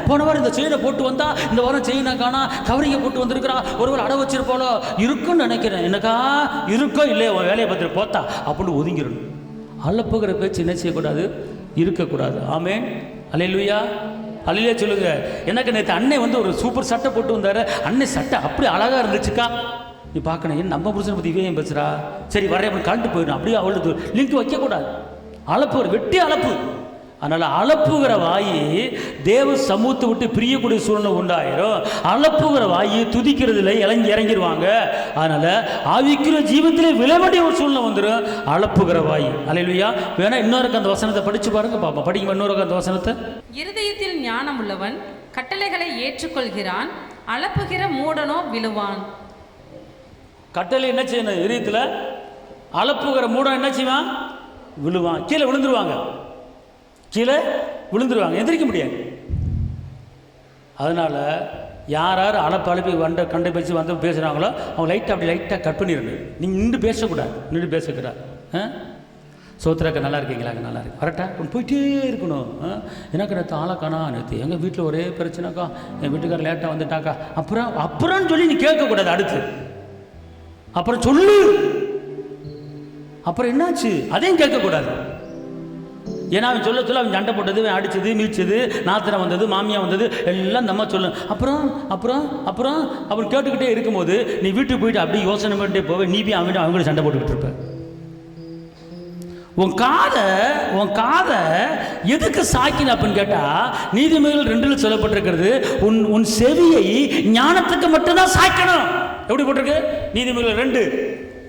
போன வாரம் இந்த செயினை போட்டு வந்தா, இந்த வாரம் செயினை காணா, கவரிங்கை போட்டு வந்திருக்கிறா, ஒருவர் அடை வச்சிருப்பாளோ, இருக்குன்னு நினைக்கிறேன், எனக்கா இருக்கோ இல்லையோ உன் வேலையை பார்த்துட்டு போத்தா அப்படின்னு ஒதுங்கிடணும். அளப்புகிற பேச்சு என்ன செய்யக்கூடாது? இருக்கக்கூடாது. ஆமென். அல்லேலூயா. அல்லேலூயா சொல்லுங்க. எனக்கு நேற்று அண்ணன் வந்து ஒரு சூப்பர் சட்டை போட்டு வந்தாரு, அண்ணன் சட்டை அப்படி அழகா இருந்துச்சுக்கா. நீ பார்க்கணும், ஏன் நம்ம புருஷனை பற்றி இவன் பேசுகிறா, சரி வரேன் அப்படின்னு கலந்து போயிடும், அப்படியே அவளுக்கு லிங்க் வைக்கக்கூடாது. அளப்பு ஒரு வெட்டி அளப்பு. அதனால் அளப்புகிற வாயி தேவ சமூகத்தை விட்டு பிரியக்கூடிய சூழ்நிலை உண்டாயிரும். அளப்புகிற வாயி துதிக்கிறதுல இறங்கிடுவாங்க. அதனால் ஆவிக்குரிய ஜீவத்திலே விளைவடைய ஒரு சூழ்நிலை வந்துடும் அளப்புகிற வாயி. அல்லேலூயா. வேணா இன்னொருக்கு அந்த வசனத்தை படித்து பாருங்க பாப்பா. படிங்க இன்னொருக்கு அந்த வசனத்தை. இருதயத்தில் ஞானம் உள்ளவன் கட்டளைகளை ஏற்றுக்கொள்கிறான், அளப்புகிற மூடனோ விழுவான். கட்டளை என்ன செய்யணும்? இதயத்தில் அளப்புகிற மூடன் என்ன செய்வான்? விழுவான், கீழே விழுந்துருவாங்க, கீழே விழுந்துருவாங்க, எந்திரிக்க முடியாது. அதனால் யார் யார் அளப்பி கண்டை பேச்சு வந்து பேசுகிறாங்களோ அவங்க லைட்டாக கட் பண்ணிடணும். நீங்கள் நின்று பேசக்கூடாது, நின்று பேசக்கூடாது. சோத்திராக்க நல்லா இருக்கீங்களா? நல்லா இருக்கு கரெக்டா ஒன்று போயிட்டே இருக்கணும். எனக்கு நேற்று ஆளக்கானா, நேற்று எங்கள் வீட்டில் ஒரே பிரச்சனைக்கா, என் வீட்டுக்காரர் லேட்டாக வந்துட்டாக்கா, அப்புறம் சொல்லி நீ கேட்கக்கூடாது. அடுத்து அப்புறம் சொல்லு, அப்புறம் என்னாச்சு அதையும் கேட்கக்கூடாது. ஏன்னா அவன் சொல்ல அவன் சண்டை போட்டது, அவன் அடித்தது, மீச்சது, நாத்திரம் வந்தது, மாமியா வந்தது எல்லாம் நம்ம சொல்லு. அப்புறம் அவன் கேட்டுக்கிட்டே இருக்கும்போது நீ வீட்டுக்கு போயிட்டு அப்படியே யோசனை பண்ணிட்டே போவேன். நீ போய் அவங்கள சண்டை போட்டுக்கிட்டு இருப்ப. உன் காதை எதுக்கு சாக்கின அப்படின்னு கேட்டால் நீதிமொழிகள் 2 சொல்லப்பட்டிருக்கிறது, உன் செவியை ஞானத்துக்கு மட்டும்தான் சாய்க்கணும். எப்படி போட்டிருக்கு? நீதிமொழிகள் 2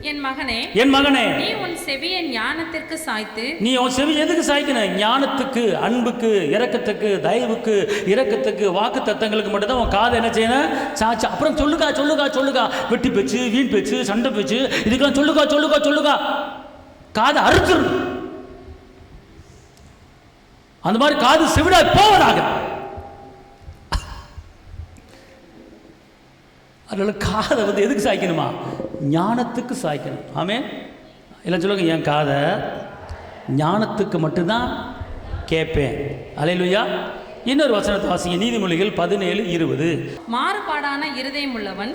என் மகனே, என் மகனே, நீ உன் செவியை ஞானத்திற்கு சாய்த்து. நீ உன் செவி எதுக்கு சாய்க்கணும்? ஞானத்துக்கு, அன்புக்கு, இரக்கத்துக்கு, தயவுக்கு, இரக்கத்துக்கு, வாக்கு தத்தங்களுக்கு மட்டும்தான் உன் காதை என்ன செய்யணும்? சாச்சு. அப்புறம் சொல்லுக்கா சொல்லுக்கா சொல்லுக்கா, வெட்டி பேச்சு, வீண் பேச்சு, சண்டை பேச்சு, இதுக்கெல்லாம் சொல்லுக்கா சொல்லுக்கா சொல்லுக்கா, காதை அறுத்துடணும். அந்த மாதிரி காது செவிடா போவதாக. அதனால காதை வந்து எதுக்கு சாய்க்கணுமா? ஞானத்துக்கு சாய்க்கணும். ஆமென். எல்லாம் சொல்லுங்க, என் காதை ஞானத்துக்கு மட்டும்தான் கேட்பேன். அல்லேலூயா. இன்னொரு வசனத்தை வாசிங்க, நீதிமொழிகள் 17:20. மாறுபாடான இருதயம் உள்ளவன்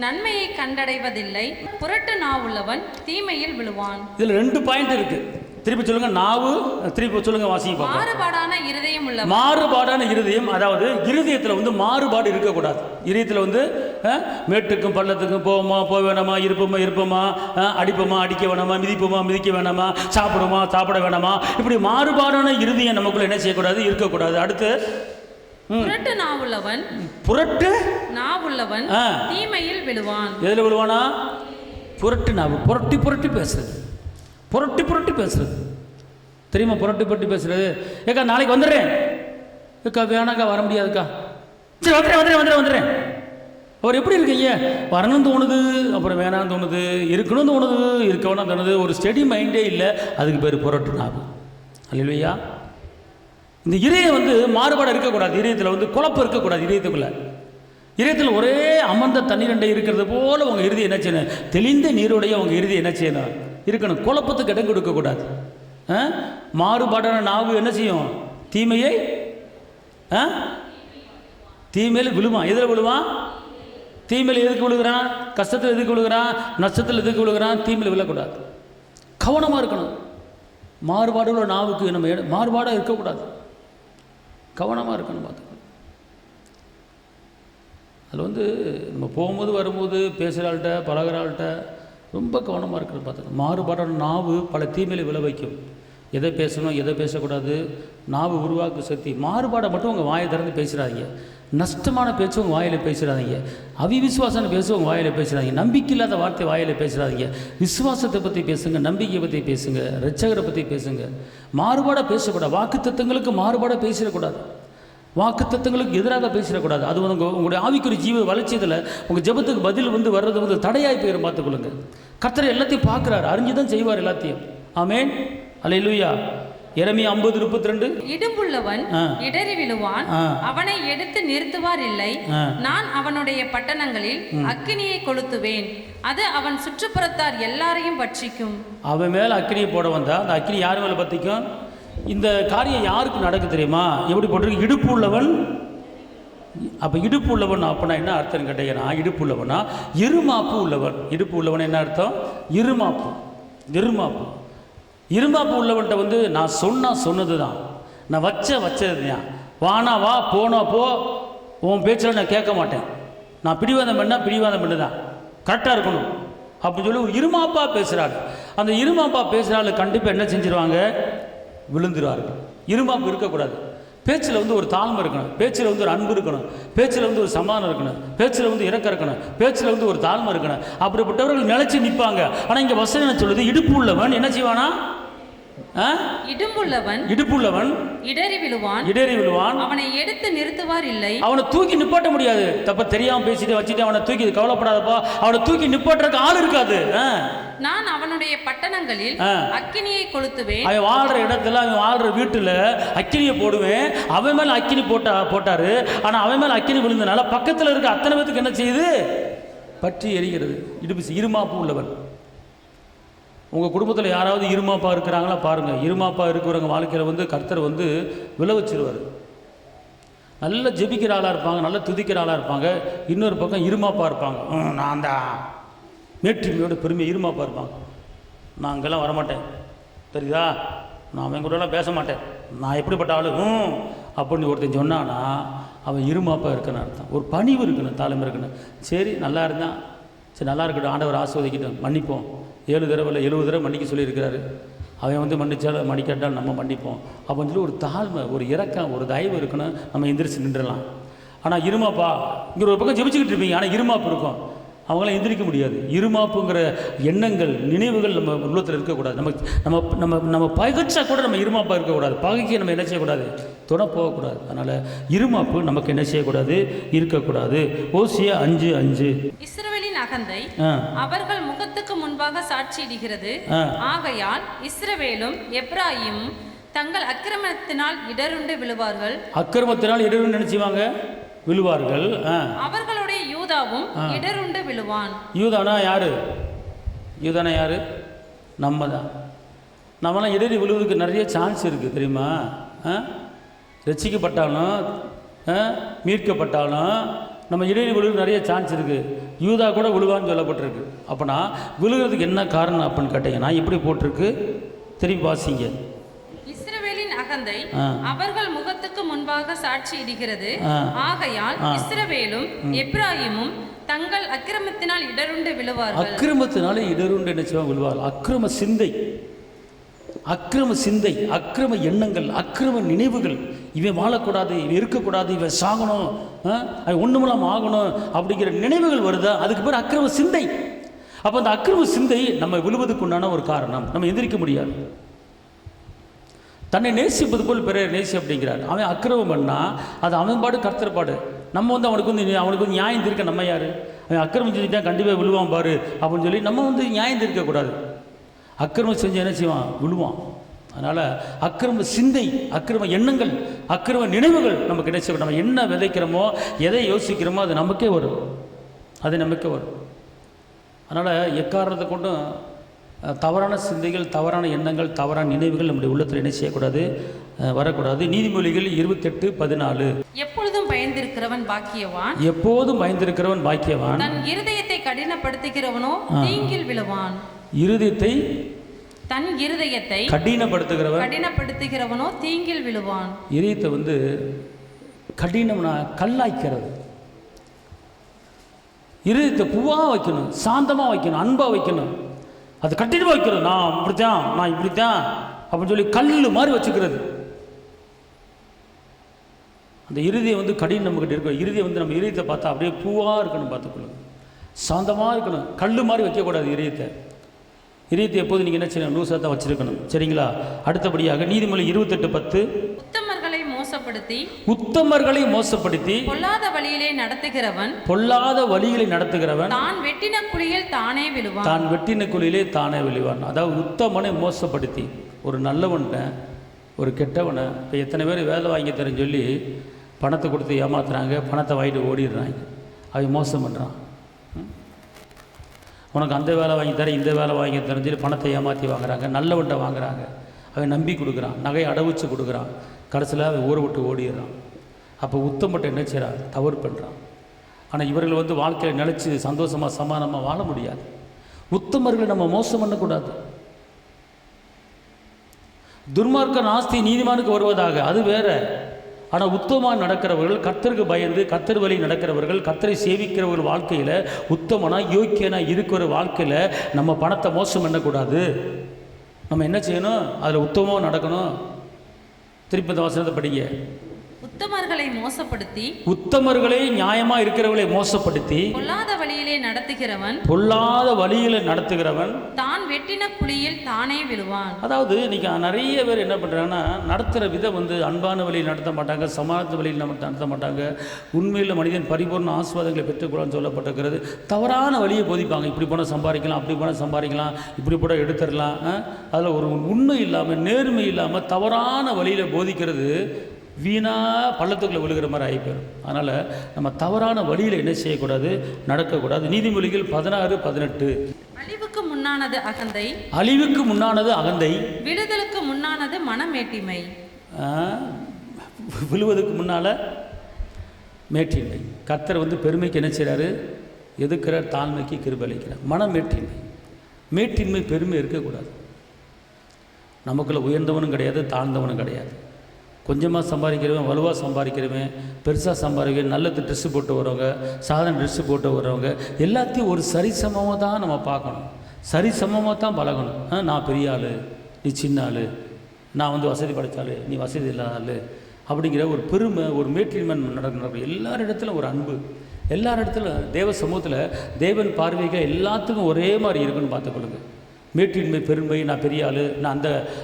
நன்மையை கண்டடைவதில்லை, புரட்டு நாவுள்ளவன் தீமையில் விழுவான். இதுல 2 பாயிண்ட் இருக்கு. திருப்பி சொல்லுங்க, நாவு. திருப்பி சொல்லுங்க, வாசிங்க பார்ப்போம். மாறுபாடான இருதயம் உள்ளவன். மாறுபாடான இருதயம், அதாவது இருதயத்தில் வந்து மாறுபாடு இருக்கக்கூடாது. இருதயத்தில் வந்து மேட்டுக்கும் பள்ளத்துக்கும் போவோமா போக வேணாமா, இருப்போமா இருப்போமா, அடிப்போமா அடிக்க வேணாமா, மிதிப்போமா மிதிக்க வேணாமா, சாப்பிடுமா சாப்பிட வேணாமா, இப்படி மாறுபாடான இருதயம் நமக்குள்ள என்ன செய்யக்கூடாது? இருக்கக்கூடாது. அடுத்து புரட்டு நாவுள்ளவன். புரட்டு நாவுள்ளவன் தீமையில் விழுவான். எதில் விழுவானா? புரட்டு நாவு. புரட்டி புரட்டி பேசுறது, புரட்டி புரட்டி பேசுறது தெரியுமா? புரட்டி புரட்டி பேசுறது. ஏக்கா நாளைக்கு வந்துடுறேன், ஏக்கா வேணாக்கா வர முடியாதுக்கா, சரி வந்துடுறேன் வந்துடுறேன் வந்துடுறேன் வந்துடுறேன். அவர் எப்படி இருக்கீங்க? வரணும்னு தோணுது, அப்புறம் வேணான்னு தோணுது, இருக்கணும்னு தோணுது, இருக்க வேணாம் தோணுது, ஒரு ஸ்டெடி மைண்டே இல்லை. அதுக்கு பேர் புரட்டு நாவு. அல்லேலூயா. இந்த இதயம் வந்து மாறுபாடு இருக்கக்கூடாது. இதயத்தில் வந்து குழப்பம் இருக்கக்கூடாது. இதயத்துக்குள்ள இதயத்தில் ஒரே அமர்ந்த தண்ணீரண்டை இருக்கிறது போல உங்கள் இறுதி என்ன செய்யணும்? தெளிந்த நீருடைய உங்கள் இறுதி என்ன செய்யணும்? இருக்கணும். குழப்பத்துக்கு இடம் கொடுக்கக்கூடாது. மாறுபாடான நாவு என்ன செய்யும்? தீமையை தீமையில் விழுவான். எதில் விழுவான்? தீமையில் எதுக்கு விழுகிறான்? கஷ்டத்தில் எதுக்கு விழுகிறான்? நஷ்டத்தில் எதுக்கு விழுகிறான்? தீமையில் விழக்கூடாது. கவனமாக இருக்கணும். மாறுபாடுள்ள நாவுக்கு நம்ம மாறுபாடாக இருக்கக்கூடாது. கவனமாக இருக்கணும். பார்த்துக்கணும். அதில் வந்து நம்ம போகும்போது வரும்போது பேசுகிற ஆள்கிட்ட பழகிற ஆள்கிட்ட ரொம்ப கவனமாக இருக்கணும். பார்த்துக்கணும். மாறுபாடான நாவு பல தீமையில விளை வைக்கும். எதை பேசணும் எதை பேசக்கூடாது, நாவு உருவாக்கு சக்தி. மாறுபாடை மட்டும் உங்கள் வாயை திறந்து பேசுகிறாதீங்க. நஷ்டமான பேச்சு உங்கள் வாயில் பேசுகிறாதீங்க. அவிவிசுவாசன பேச உங்கள் வாயில் பேசுகிறாதீங்க. நம்பிக்கை இல்லாத வார்த்தை வாயில் பேசுகிறாதீங்க. விசுவாசத்தை பற்றி பேசுங்க, நம்பிக்கையை பற்றி பேசுங்க, இரட்சகரை பற்றி பேசுங்க. மாறுபாடாக பேசக்கூடாது. வாக்கு தத்தங்களுக்கு மாறுபாடாக பேசிடக்கூடாது. வாக்கு தத்தங்களுக்கு எதிராக பேசிடக்கூடாது. அது வந்து உங்களுடைய ஆவிக்குரிய ஜீவ வளர்ச்சியதில் உங்கள் ஜெபத்துக்கு பதில் வந்து வர்றது வந்து தடையாய் போயிடும். பார்த்துக்கொள்ளுங்க. கர்த்தர் எல்லாத்தையும் பார்க்குறாரு, அறிஞ்சுதான் செய்வார் எல்லாத்தையும். ஆமென். அல்லேலூயா. எரேமியா 50:32. இடும்புள்ளவன் இடறி விழுவான், அவனை எடுத்து நிறுத்துவார் இல்லை. நான் அவனுடைய பட்டணங்களில் அக்கினியை கொளுத்துவேன், அது அவன் சுற்றுப்புறத்தார் எல்லாரையும் பட்சிக்கும். அவன் மேல அக்கினியை போட வந்தா அந்த அக்கினி யார் மேல பத்திக்கும்? இந்த காரியம் யாருக்கு நடக்கு தெரியுமா? எப்படி போட்டிருக்கு? இடுப்பு உள்ளவன். அப்போ இடுப்பு உள்ளவன் அப்படின்னா என்ன அர்த்தம் கேட்டீங்கன்னா, இடுப்பு உள்ளவனா இருமாப்பு உள்ளவன். இடுப்பு உள்ளவன் என்ன அர்த்தம்? இருமாப்பு. இருமாப்பு இருமாப்பு உள்ளவன்ட்ட வந்து நான் சொன்னது தான், நான் வச்சது தான். வானா வா, போனா போ, உன் பேச்சில் நான் கேட்க மாட்டேன், நான் பிடிவாதம் பண்ணு தான், கரெக்டாக இருக்கணும் அப்படின்னு சொல்லி ஒரு இருமாப்பா பேசுகிறாள். அந்த இருமாப்பா பேசுகிறாள் கண்டிப்பாக என்ன செஞ்சிருவாங்க? விழுந்துருவார்கள். இருமாப்பு இருக்கக்கூடாது. பேச்சில் வந்து ஒரு தாழ்மை இருக்கணும், பேச்சில் வந்து ஒரு அன்பு இருக்கணும், பேச்சில் வந்து ஒரு சமாதானம் இருக்கணும், பேச்சில் வந்து இறக்கம் இருக்கணும், பேச்சில் வந்து ஒரு தாழ்மை இருக்கணும். அப்படிப்பட்டவர்கள் நிலைச்சி நிற்பாங்க. ஆனால் இங்கே வசனம் என்ன சொல்லுது? இடுப்பு உள்ளவன் என்ன செய்வானா? இடுப்புள்ளவன் இடறி விழுவான், அவனை எடுத்து நிறுத்துவார் இல்லை. அவனை தூக்கி நிப்பாட்ட முடியாது. தப்ப தெரியாம பேசிட்டு வச்சுட்டு அவனை தூக்கி, கவலைப்படாதப்பா, அவனை தூக்கி நிப்பாட்டுறதுக்கு ஆள் இருக்காது. நான் அவனுடைய பட்டணங்களில் அக்கினியை கொளுத்துவேன். அவன் வாழ்ற இடத்துல, அவன் வாழ்ற வீட்டுல அக்கினியை போடுவேன். அவன் மேல அக்கினி போட்டாரு. ஆனா அவன் மேல அக்கினி விழுந்தனால பக்கத்துல இருக்க அத்தனை பேத்துக்கு என்ன செய்யுது? பற்றி எரிகிறது. இடுப்பு இருமாப்பு உள்ளவன். உங்கள் குடும்பத்தில் யாராவது இருமாப்பா இருக்கிறாங்களா பாருங்கள். இருமாப்பா இருக்கிறவங்க வாழ்க்கையில் வந்து கர்த்தர் வந்து விளைவிச்சிருவார். நல்ல ஜெபிக்கிற ஆளாக இருப்பாங்க, நல்ல துதிக்கிற ஆளாக இருப்பாங்க. இன்னொரு பக்கம் இருமாப்பா இருப்பாங்க. நான் தான் மேற்றுமையோட பெருமை இருமாப்பா இருப்பாங்க. நான் அங்கெல்லாம் வரமாட்டேன், தெரியுதா, நான் அவன் கூடலாம் பேச மாட்டேன், நான் எப்படிப்பட்ட ஆளு அப்படின்னு ஒருத்தன் சொன்னான்னா அவன் இருமாப்பா இருக்குன்னு அர்த்தம். ஒரு பணிவு இருக்கணும், தாழ்மை இருக்கணும். சரி நல்லா இருந்தான், சரி நல்லா இருக்கட்டும், ஆண்டவர் ஆஸ்வதிக்கிட்டோம், மன்னிப்போம். 7 தடவை இல்லை 70 தடவை மன்னிக்க சொல்லியிருக்கிறாரு. அவன் வந்து மன்னிக்காட்டால் நம்ம மன்னிப்போம் அப்படின்னு சொல்லி ஒரு தாழ்மை, ஒரு இரக்கம், ஒரு தயவு இருக்கணும். நம்ம எந்திரிச்சு நின்றுடலாம். ஆனால் இருமாப்பா இங்கே ஒரு பக்கம் ஜெபிச்சுக்கிட்டு இருப்பீங்க, ஆனால் இருமாப்பு இருக்கும். அவங்களாம் எந்திரிக்க முடியாது. இருமாப்புங்கிற எண்ணங்கள் நினைவுகள் நம்ம உள்ளத்தில் இருக்கக்கூடாது. நம்ம நம்ம நம்ம நம்ம பகைச்சா கூட நம்ம இருமாப்பாக இருக்கக்கூடாது. பகைக்கு நம்ம என்ன செய்யக்கூடாது, துணை போகக்கூடாது. அதனால் இருமாப்பு நமக்கு என்ன செய்யக்கூடாது, இருக்கக்கூடாது. ஓசியா 5:5. இஸ்ரவேலின் அகந்தை அவர்கள் முகத்துக்கு முன்பாக சாட்சியிடுகிறது. ஆகையால் இஸ்ரவேலும் எப்ராயிமும் தங்கள் அக்கிரமத்தினால் இடருண்டு விழுவார்கள். அக்கிரமத்தினால் இடருண்டு நினைச்சுவாங்க, விழுவார்கள். அவர்களுடைய யூதாவும் இடருண்டு விழுவான். யூதானா யாரு? யூதானா யாரு? நம்ம தான். நம்மளாம் இடறி விழுவதுக்கு நிறைய சான்ஸ் இருக்குது தெரியுமா? ரட்சிக்கப்பட்டாலும் மீட்கப்பட்டாலும் நம்ம இடறி விழுவது நிறைய சான்ஸ் இருக்குது. யூதா கூட விழுவான்னு சொல்லப்பட்டிருக்கு. அப்போனா விழுகிறதுக்கு என்ன காரணம் அப்படின்னு கேட்டீங்கன்னா இப்படி போட்டிருக்கு, திரும்பி வாசிங்க. அகந்தை அவர்கள் முகத்துக்கு முன்பாக சாட்சியிடுகிறது. ஆகையால் இஸ்ரவேலும் எப்ராயிமும் தங்கள் அக்கிரமத்தினால் இடருண்டு விழுவார்கள். அக்கிரமத்தினால இடருண்டு என்ன செய்வாங்க, விழுவார்கள். அக்கிரம சிந்தை, அக்கிரம சிந்தை, அக்கிரம எண்ணங்கள், அக்கிரம நினைவுகள். இவன் வாழக்கூடாது, இவன் இருக்கக்கூடாது, இவன் சாகணும், அவன் ஒண்ணுமில்லாம ஆகணும் அப்படிங்கிற நினைவுகள் வருதா, அதுக்கு பேர் அக்கிரம சிந்தை. அப்போ அந்த அக்கிரம சிந்தை நம்ம விழுவதுக்கு உண்டான ஒரு காரணம். நம்ம எந்திரிக்க முடியாது. தன்னை நேசிப்பது போல் பிறர் நேசி அப்படிங்கிறார். அவன் அக்கிரமம் பண்ணால் அது அவன் பாடு, கர்த்தர் பாடு. நம்ம வந்து அவனுக்கு வந்து நியாயம் தீர்க்க நம்ம யார்? அவன் அக்கிரமம் செஞ்சுட்டான், கண்டிப்பாக விழுவான் பாரு அப்படின்னு சொல்லி நம்ம வந்து நியாயம் தீர்க்கக்கூடாது. அக்கிரமம் செஞ்சு என்ன செய்வான், விழுவான். அதனால் அக்கிரம சிந்தை, அக்கிரம எண்ணங்கள், அக்கிரம நினைவுகள் நமக்கு கிடைச்ச, நம்ம என்ன விதைக்கிறோமோ, எதை யோசிக்கிறோமோ அது நமக்கே வரும், அது நமக்கே வரும். அதனால் எக்காரணத்தை கொண்டும் தவறான சிந்தைகள், தவறான எண்ணங்கள், தவறான நினைவுகள் நம்முடைய உள்ளத்தில் என்ன செய்யக்கூடாது, வரக்கூடாது. நீதிமொழிகள் 28:14. எப்பொழுதும் பயந்திருக்கிறவன் பாக்கியவான், எப்போதும் பயந்திருக்கிறவன் பாக்கியவான். தன் இருதயத்தை கடினப்படுத்துகிறவனோ தீங்கில் விழுவான். தன் இருதயத்தை கடினப்படுத்துகிறவனோ தீங்கில் விழுவான். இதயத்தை வந்து கடினம்னா கல்லாய்க்கிறது. இருதயத்தை பூவாக வைக்கணும், சாந்தமாக வைக்கணும், அன்பாக வைக்கணும். அது கட்டிட்டு வைக்கிறது, நான் இப்படித்தான், நான் இப்படித்தான் அப்படின்னு சொல்லி கல் மாதிரி வச்சுக்கிறது. அந்த இறுதியை வந்து கடினம் நம்மக்கிட்ட இருக்கிற இறுதியை வந்து நம்ம இதயத்தை பார்த்தா அப்படியே பூவாக இருக்கணும், பார்த்துக்கொள்ளுங்க, சாந்தமாக இருக்கணும். கல் மாதிரி வைக்கக்கூடாது இதயத்தை. இதயத்தை எப்போது நீங்கள் என்ன செய்யணும், லூசாக தான் வச்சிருக்கணும். சரிங்களா? அடுத்தபடியாக நீதிமொழி 28:10. உத்தமர்களை மோசப்படுத்தி பொல்லாத வழியிலே நடத்துகிறவன் தான் வெட்டின குழியில் தானே விழுவான். தான் வெட்டின குழியிலே தானே விழுவான். அதாவது உத்தமனை மோசப்படுத்தி, ஒரு நல்லவனை ஒரு கெட்டவனை, இப்போ எத்தனை பேர் வேலை வாங்கி தரேன்னு சொல்லி பணத்தை கொடுத்து ஏமாத்துறாங்க, பணத்தை வாங்கிட்டு ஓடிடுறாங்க, அவன் மோசம் பண்ணுறான். உனக்கு அந்த வேலை வாங்கி தரேன், இந்த வேலை வாங்கி தரேன்னு சொல்லி பணத்தை ஏமாற்றி வாங்குறாங்க, நல்லவன்ட்ட வாங்குறாங்க, அவன் நம்பி கொடுக்குறான், நகையை அடவிச்சு கொடுக்குறான், கடைசியில் அவன் ஊரை விட்டு ஓடிடுறான். அப்போ உத்தமட்ட என்ன செய்கிறான், தவறு பண்ணுறான். ஆனால் இவர்கள் வந்து வாழ்க்கையில் நினச்சி சந்தோஷமாக சமாதானமாக வாழ முடியாது. உத்தமர்களை நம்ம மோசம் பண்ணக்கூடாது. துர்மார்க்க நாஸ்தி நீதிமானுக்கு வருவதாக, அது வேற. ஆனால் உத்தமமாக நடக்கிறவர்கள், கர்த்தருக்கு பயந்து கர்த்தர் வழி நடக்கிறவர்கள், கர்த்தரை சேவிக்கிறவர்கள் வாழ்க்கையில் உத்தமனா யோக்கியனா இருக்கிற வாழ்க்கையில் நம்ம பணத்தை மோசம் பண்ணக்கூடாது. நம்ம என்ன செய்யணும், அதில் உத்தமமாக நடக்கணும். திருப்பி இந்த வசனத்தை படிங்க. உத்தமர்களை மோசப்படுத்தி, உத்தமர்களை நியாயமா இருக்கிறவர்களை மோசப்படுத்தி பொல்லாத வழியிலே நடத்துகிறவன் தான் வெட்டின குழியில் தானே விழுவான். அதாவது இன்னைக்கு நிறைய பேர் என்ன பண்றாங்கன்னா, நடத்துகிற விதம் வந்து அன்பான வழியில் நடத்த மாட்டாங்க, சமாதான வழியில் நடத்த மாட்டாங்க. உண்மையில் மனிதன் பரிபூர்ண ஆசீர்வாதங்களை பெற்றுக்கொள்ளன்னு சொல்லப்பட்டிருக்கிறது. தவறான வழியை போதிப்பாங்க. இப்படி போனால் சம்பாதிக்கலாம், அப்படி போனால் சம்பாதிக்கலாம், இப்படி போட எடுத்துடலாம். அதில் ஒரு உண்மை இல்லாமல், நேர்மை இல்லாமல் தவறான வழியில் போதிக்கிறது வீணா பள்ளத்துக்குள்ளே விழுகிற மாதிரி ஆகிப்போம். அதனால் நம்ம தவறான வழியில் என்ன செய்யக்கூடாது, நடக்கக்கூடாது. நீதிமொழிகள் 16:18. அழிவுக்கு முன்னானது அகந்தை, அழிவுக்கு முன்னானது அகந்தை, விடுதலுக்கு முன்னானது மனமேட்டிமை. விழுவதுக்கு முன்னால் மேட்டின்மை. கர்த்தர் வந்து பெருமைக்கு என்ன செய்கிறாரு, எதுக்கிறார், தாழ்மைக்கு கிருபை அளிக்கிறார். மனமேட்டின்மை, மேட்டின்மை, பெருமை இருக்கக்கூடாது. நமக்குள்ள உயர்ந்தவனும் கிடையாது, தாழ்ந்தவனும் கிடையாது. கொஞ்சமாக சம்பாதிக்கிறவன், வலுவாக சம்பாதிக்கிறவன், பெருசாக சம்பாதிக்கிறவன், நல்ல ட்ரெஸ்ஸு போட்டு வரவங்க, சாதாரண ட்ரெஸ்ஸு போட்டு வரவங்க, எல்லாத்தையும் ஒரு சரிசமமாக தான் நம்ம பார்க்கணும், சரிசமமாக தான் பழகணும். நான் பெரிய ஆள், நீ சின்ன ஆள், நான் வந்து வசதி படைத்தாள், நீ வசதி இல்லாத ஆள் அப்படிங்கிற ஒரு பெருமை, ஒரு மேட்டின்மை நடக்கும். எல்லாரிடத்துல ஒரு அன்பு, எல்லா இடத்துலையும் தேவ சமூகத்தில் தேவன் பார்வைக்கு எல்லாத்துக்கும் ஒரே மாதிரி இருக்குன்னு பார்த்துக்கொள்ளுங்க. மேட்டின்மை பெருமை, நான் பெரிய ஆள், நான்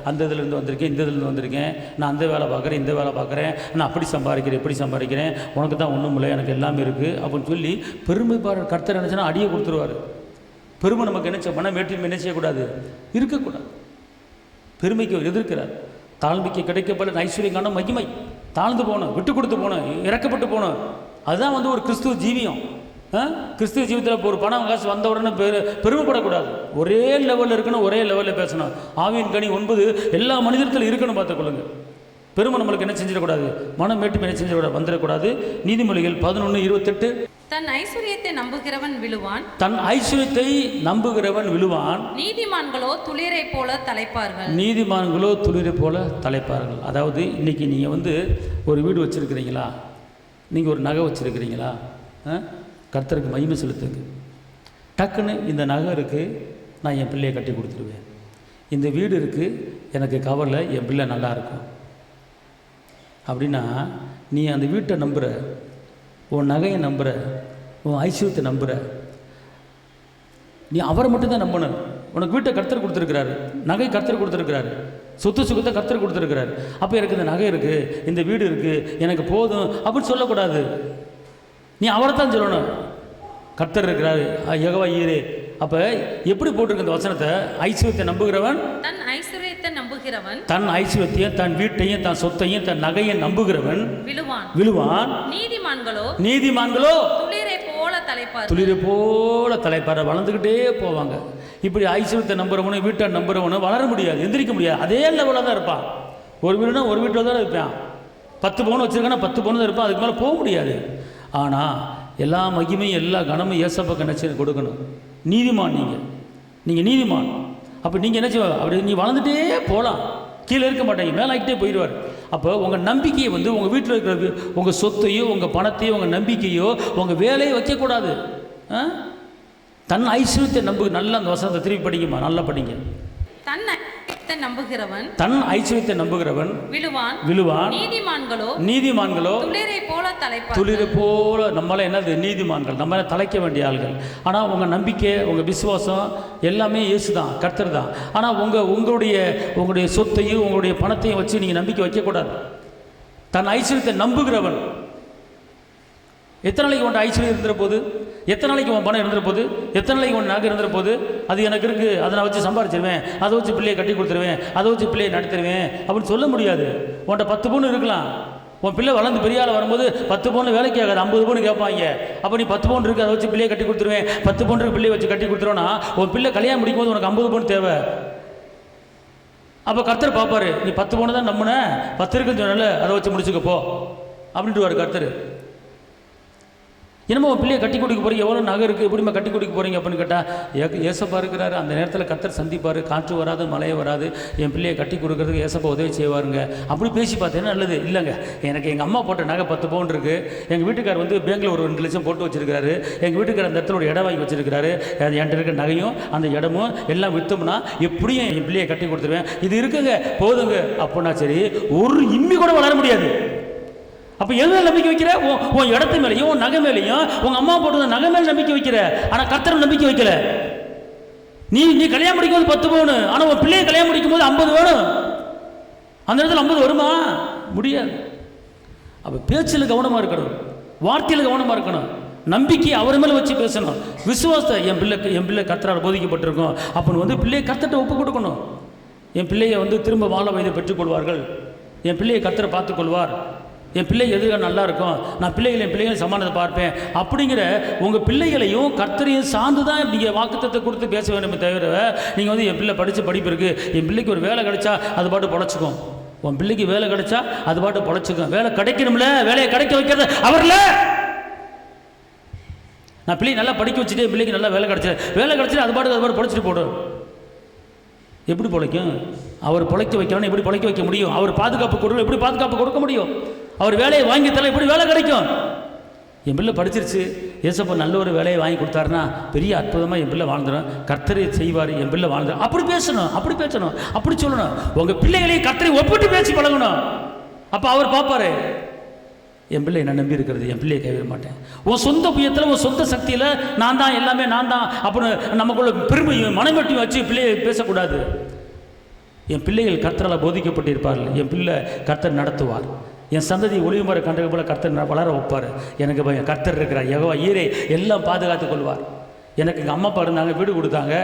அந்த இதிலேருந்து வந்திருக்கேன், இந்த இதிலேருந்து வந்திருக்கேன், நான் அந்த வேலை பார்க்குறேன், இந்த வேலை பார்க்குறேன், நான் அப்படி சம்பாதிக்கிறேன், இப்படி சம்பாதிக்கிறேன், உனக்கு தான் ஒன்றும் இல்லை, எனக்கு எல்லாமே இருக்குது அப்படின்னு சொல்லி பெருமை கர்த்தர் நினச்சா அடியை கொடுத்துருவார். பெருமை நமக்கு என்ன பண்ணால் மேட்டின்மை என்ன செய்யக்கூடாது, இருக்கக்கூடாது. பெருமைக்கு எதிர்க்கிறார். தாழ்மைக்கு கிடைக்கப்பட ஐஸ்வர்யம் காண மகிமை, தாழ்ந்து போகணும், விட்டு கொடுத்து போகணும், இறக்கப்பட்டு போகணும். அதுதான் வந்து ஒரு கிறிஸ்துவ ஜீவியம். கிறிஸ்துவ ஜீவியத்தில் ஒரு பணம் காசு வந்த உடனே பெருமைப்படக்கூடாது. ஒரே லெவலில் இருக்கணும், ஒரே லெவலில் பேசணும். ஆவியின் கனி 9 எல்லா மனிதர்களும் இருக்கணும் பார்த்துக்கொள்ளுங்க. பெருமை நம்மளுக்கு என்ன செஞ்சிடக்கூடாது, மனம் மேட்டுமை என்ன செஞ்சிடக்கூடாது, வந்துடக்கூடாது. நீதிமொழிகள் 11:28 தன் ஐஸ்வர்யத்தை நம்புகிறவன் விழுவான், தன் ஐஸ்வர்யத்தை நம்புகிறவன் விழுவான், நீதிமான்களோ துளிரை போல தலைப்பார்கள். நீதிமான்களோ துளிரை போல தலைப்பார்கள். அதாவது இன்னைக்கு நீங்கள் வந்து ஒரு வீடு வச்சுருக்கிறீங்களா, நீங்கள் ஒரு நகை வச்சுருக்கிறீங்களா, கர்த்தருக்கு மகிமை செலுத்துங்க. டக்குன்னு இந்த நகை இருக்குது, நான் என் பிள்ளையை கட்டி கொடுத்துருவேன். இந்த வீடு இருக்குது, எனக்கு கவலை, என் பிள்ளை நல்லா இருக்கும் அப்படின்னா நீ அந்த வீட்டை நம்புகிற, உன் நகையை நம்புகிற, உன் ஐஸ்வர்யத்தை நம்புகிற, நீ அவரை மட்டும்தான் நம்பணும். உனக்கு வீட்டை கர்த்தர் கொடுத்துருக்கிறாரு, நகை கர்த்தர் கொடுத்துருக்கிறாரு, சொத்து சுகத்தை கர்த்தர் கொடுத்துருக்கிறாரு. அப்போ எனக்கு இந்த நகை இருக்குது, இந்த வீடு இருக்குது, எனக்கு போதும் அப்படின்னு சொல்லக்கூடாது. நீ அவரை தான் சொல்லணும். கர்த்தர் இருக்கிறாரு, யெகோவா ஈரே. அப்போ எப்படி போட்டிருக்கு இந்த வசனத்தை, ஐஸ்வர்யத்தை நம்புகிறவன், தன் ஐஸ்வர்யத்தை நம்புகிறவன், தன் ஐஸ்வர்யத்தையும் தன் வீட்டையும் தன் சொத்தையும் தன் நகையை நம்புகிறவன் விழுவான். நீதிமான்களோ துளிரை போல தலைப்பார், வளர்ந்துக்கிட்டே போவாங்க. இப்படி ஐஸ்வர்யத்தை நம்புறவனும் வீட்டை நம்புறவனும் வளர முடியாது, எந்திரிக்க முடியாது. அதே லெவலில் தான் இருப்பான். ஒரு வீடுனா ஒரு வீட்டில் தான் இருப்பான். 10 பவுன் வச்சுருக்கானா 10 பவுன் தான் இருப்பான், அதுக்கு மேலே போக முடியாது. ஆனால் எல்லா மகிமையும் எல்லா கனமும் ஏசப்பா கணச்சு கொடுக்கணும். நீதிமான் நீங்கள் நீதிமான். அப்போ நீங்கள் என்ன செய்வ, அப்படி நீ வளர்ந்துட்டே போகலாம், கீழே இருக்க மாட்டேங்க, மேலே ஆகிட்டே போயிடுவார். அப்போ உங்கள் நம்பிக்கையை வந்து உங்கள் வீட்டில் இருக்கிற உங்கள் சொத்தையோ உங்கள் பணத்தையோ உங்கள் நம்பிக்கையோ உங்கள் வேலையை வைக்கக்கூடாது. தன் ஐஸ்வர்யத்தை நல்லா அந்த வசனத்தை திருப்பி படிக்குமா, நல்லா படிங்க. தன் ஐஸ்வர்யத்தை நம்புகிறவன் விழுவான். நீதிமான்களோ துளிரை போல. நம்மளால என்னது, நீதிமான்கள், நம்மளால தலைக்க வேண்டிய ஆள்கள். ஆனால் உங்கள் நம்பிக்கை உங்கள் விசுவாசம் எல்லாமே இயேசு தான், கர்த்தர் தான். ஆனால் உங்களுடைய சொத்தையும் உங்களுடைய பணத்தையும் வச்சு நீங்கள் நம்பிக்கை வைக்கக்கூடாது. தன் ஐஸ்வர்யத்தை நம்புகிறவன். எத்தனை நாளைக்கு உன்ட்ட ஐஸ்வர்யம் இருந்துற போது, எத்தனை நாளைக்கு உன் பணம் இருந்துற போது, எத்தனை நாளைக்கு உன் நகை இருந்துற போது, அது எனக்கு இருக்குது, அதை நான் வச்சு சம்பாரிச்சிருவேன், அதை வச்சு பிள்ளையை கட்டி கொடுத்துருவேன், அதை வச்சு பிள்ளையை நடத்திடுவேன் அப்படின்னு சொல்ல முடியாது. உன்ட்ட 10 பவுன் இருக்கலாம், உன் பிள்ளை வளர்ந்து பெரிய ஆள் வரும்போது 10 பவுன் வேலைக்கு ஆகாது, 50 பவுன் கேட்பாங்க. அப்போ நீ 10 பவுன் இருக்குது, அதை வச்சு பிள்ளையை கட்டி கொடுத்துருவேன், 10 பவுன் இருக்கு பிள்ளையை வச்சு கட்டி கொடுத்துருவோன்னா உன் பிள்ளை கல்யாணம் முடிக்கும் போது உனக்கு 50 பவுன் தேவை. அப்போ கர்த்தர் பார்ப்பாரு, நீ 10 பவுன் தான் நம்பின, 10 இருக்குன்னு சொன்னால அதை வச்சு முடிச்சுக்கப்போ அப்படின்ட்டு கர்த்தர். என்னமோ பிள்ளையை கட்டி கொடுக்க போகிறீங்க, எவ்வளோ நகை இருக்குது, எப்படிமா கட்டி கொடுக்க போகிறீங்க அப்படின்னு கேட்டால் ஏசப்பா இருக்கிறாரு. அந்த நேரத்தில் கர்த்தர் சந்திப்பார், காற்று வராது மழையே வராது, என் பிள்ளையை கட்டி கொடுக்கறதுக்கு ஏசப்பா உதவி செய்வாருங்க அப்படின்னு பேசி பார்த்தேன்னா நல்லது. இல்லைங்க, எனக்கு எங்கள் அம்மா போட்ட நகை 10 பவுன் இருக்குது, எங்கள் வீட்டுக்கார் வந்து பேங்கில் ஒரு 2 லட்சம் போட்டு வச்சிருக்காரு, எங்கள் வீட்டுக்கார் அந்த இடத்துல ஒரு இடம் வாங்கி வச்சிருக்காரு, என்கிட்ட இருக்க நகையும் அந்த இடமும் எல்லாம் விற்றோம்னா எப்படியும் என் பிள்ளையை கட்டி கொடுத்துருவேன், இது இருக்குங்க போதுங்க அப்படின்னா சரி, ஒரு இம்மி கூட வளர முடியாது. அப்போ எதில் நம்பிக்கை வைக்கிற, உன் இடத்து மேலேயும் உன் நகை மேலேயும் உங்கள் அம்மா போட்டு நகை மேலே நம்பிக்கை வைக்கிற, ஆனால் கர்த்தர் நம்பிக்கை வைக்கல. நீ கல்யாணம் முடிக்கும் போது 10 பவுன், ஆனால் உன் பிள்ளையை கல்யாணம் முடிக்கும் போது 50 வேணும். அந்த இடத்துல 50 வருமா, முடியாது. அப்போ பேச்சில் கவனமாக இருக்கணும், வார்த்தையில் கவனமாக இருக்கணும், நம்பிக்கை அவர் மேலே வச்சு பேசணும். விசுவாசத்தை என் பிள்ளை கர்த்தரால் போதிக்கப்பட்டிருக்கும் அப்படின்னு வந்து பிள்ளையை கர்த்தர்கிட்ட ஒப்பு கொடுக்கணும். என் பிள்ளையை வந்து திரும்ப வாழ வயதை பெற்றுக்கொள்வார்கள், என் பிள்ளையை கர்த்தரை பார்த்துக்கொள்வார், என் பிள்ளை எதிர்காலம் நல்லா இருக்கும், நான் என் பிள்ளைகளை சமானத்தை பார்ப்பேன் அப்படிங்கிற உங்கள் பிள்ளைகளையும் கர்த்தரையும் சார்ந்து தான் நீங்கள் வாக்குத்தத்தை கொடுத்து பேச வேண்டுமே தவிர, நீங்கள் வந்து என் பிள்ளை படித்த படிப்பு இருக்குது, என் பிள்ளைக்கு ஒரு வேலை கிடைச்சா அது பாட்டு பொழைச்சிக்கும், உன் பிள்ளைக்கு வேலை கிடைச்சா அது பாட்டு பொழைச்சிக்கும். வேலை கிடைக்கணும்ல, வேலையை கிடைக்க வைக்கிறது அவர்ல. நான் பிள்ளையை நல்லா படிக்க வச்சுட்டு என் பிள்ளைக்கு நல்லா வேலை கிடைச்சிட்டு அது பாட்டு பொழைச்சிட்டு போடும். எப்படி பொழைக்கும்? அவர் பொழைக்க வைக்கணும்னு எப்படி பொழைக்க வைக்க முடியும்? அவர் பாதுகாப்பு கொடுக்க எப்படி பாதுகாப்பு கொடுக்க முடியும்? அவர் வேலையை வாங்கி தர எப்படி வேலை கிடைக்கும்? என் பிள்ளை படிச்சிருச்சு, ஏசப்பா நல்ல ஒரு வேலையை வாங்கி கொடுத்தாருன்னா பெரிய அற்புதமாக என் பிள்ளை வாழ்ந்துடும், கர்த்தரை செய்வார், என் பிள்ளை வாழ்ந்துடும். அப்படி பேசணும், அப்படி சொல்லணும். உங்கள் பிள்ளைகளையும் கர்த்தரை ஒப்பிட்டு பேசி பழகணும். அப்போ அவர் பார்ப்பாரு, என் பிள்ளை என்ன நம்பி இருக்கிறது, என் பிள்ளையை கைவிட மாட்டேன். உன் சொந்த புயத்தில் உன் சொந்த சக்தியில் நான் தான் எல்லாமே நான் தான் அப்படின்னு நமக்குள்ள பெருமையும் மனைமட்டியும் வச்சு பிள்ளையை பேசக்கூடாது. என் பிள்ளைகள் கர்த்தரால் போதிக்கப்பட்டிருப்பார்கள். என் பிள்ளை கர்த்தர் நடத்துவார். என் சந்ததி ஒளிவு மர கண்டது போல கர்த்தர் வளர வைப்பார். எனக்கு கர்த்தர் இருக்கிறார், யெகோவா ஈரே எல்லாம் பாதுகாத்து கொள்வார். எனக்கு எங்கள் அம்மா அப்பா இருந்தாங்க, வீடு கொடுத்தாங்க.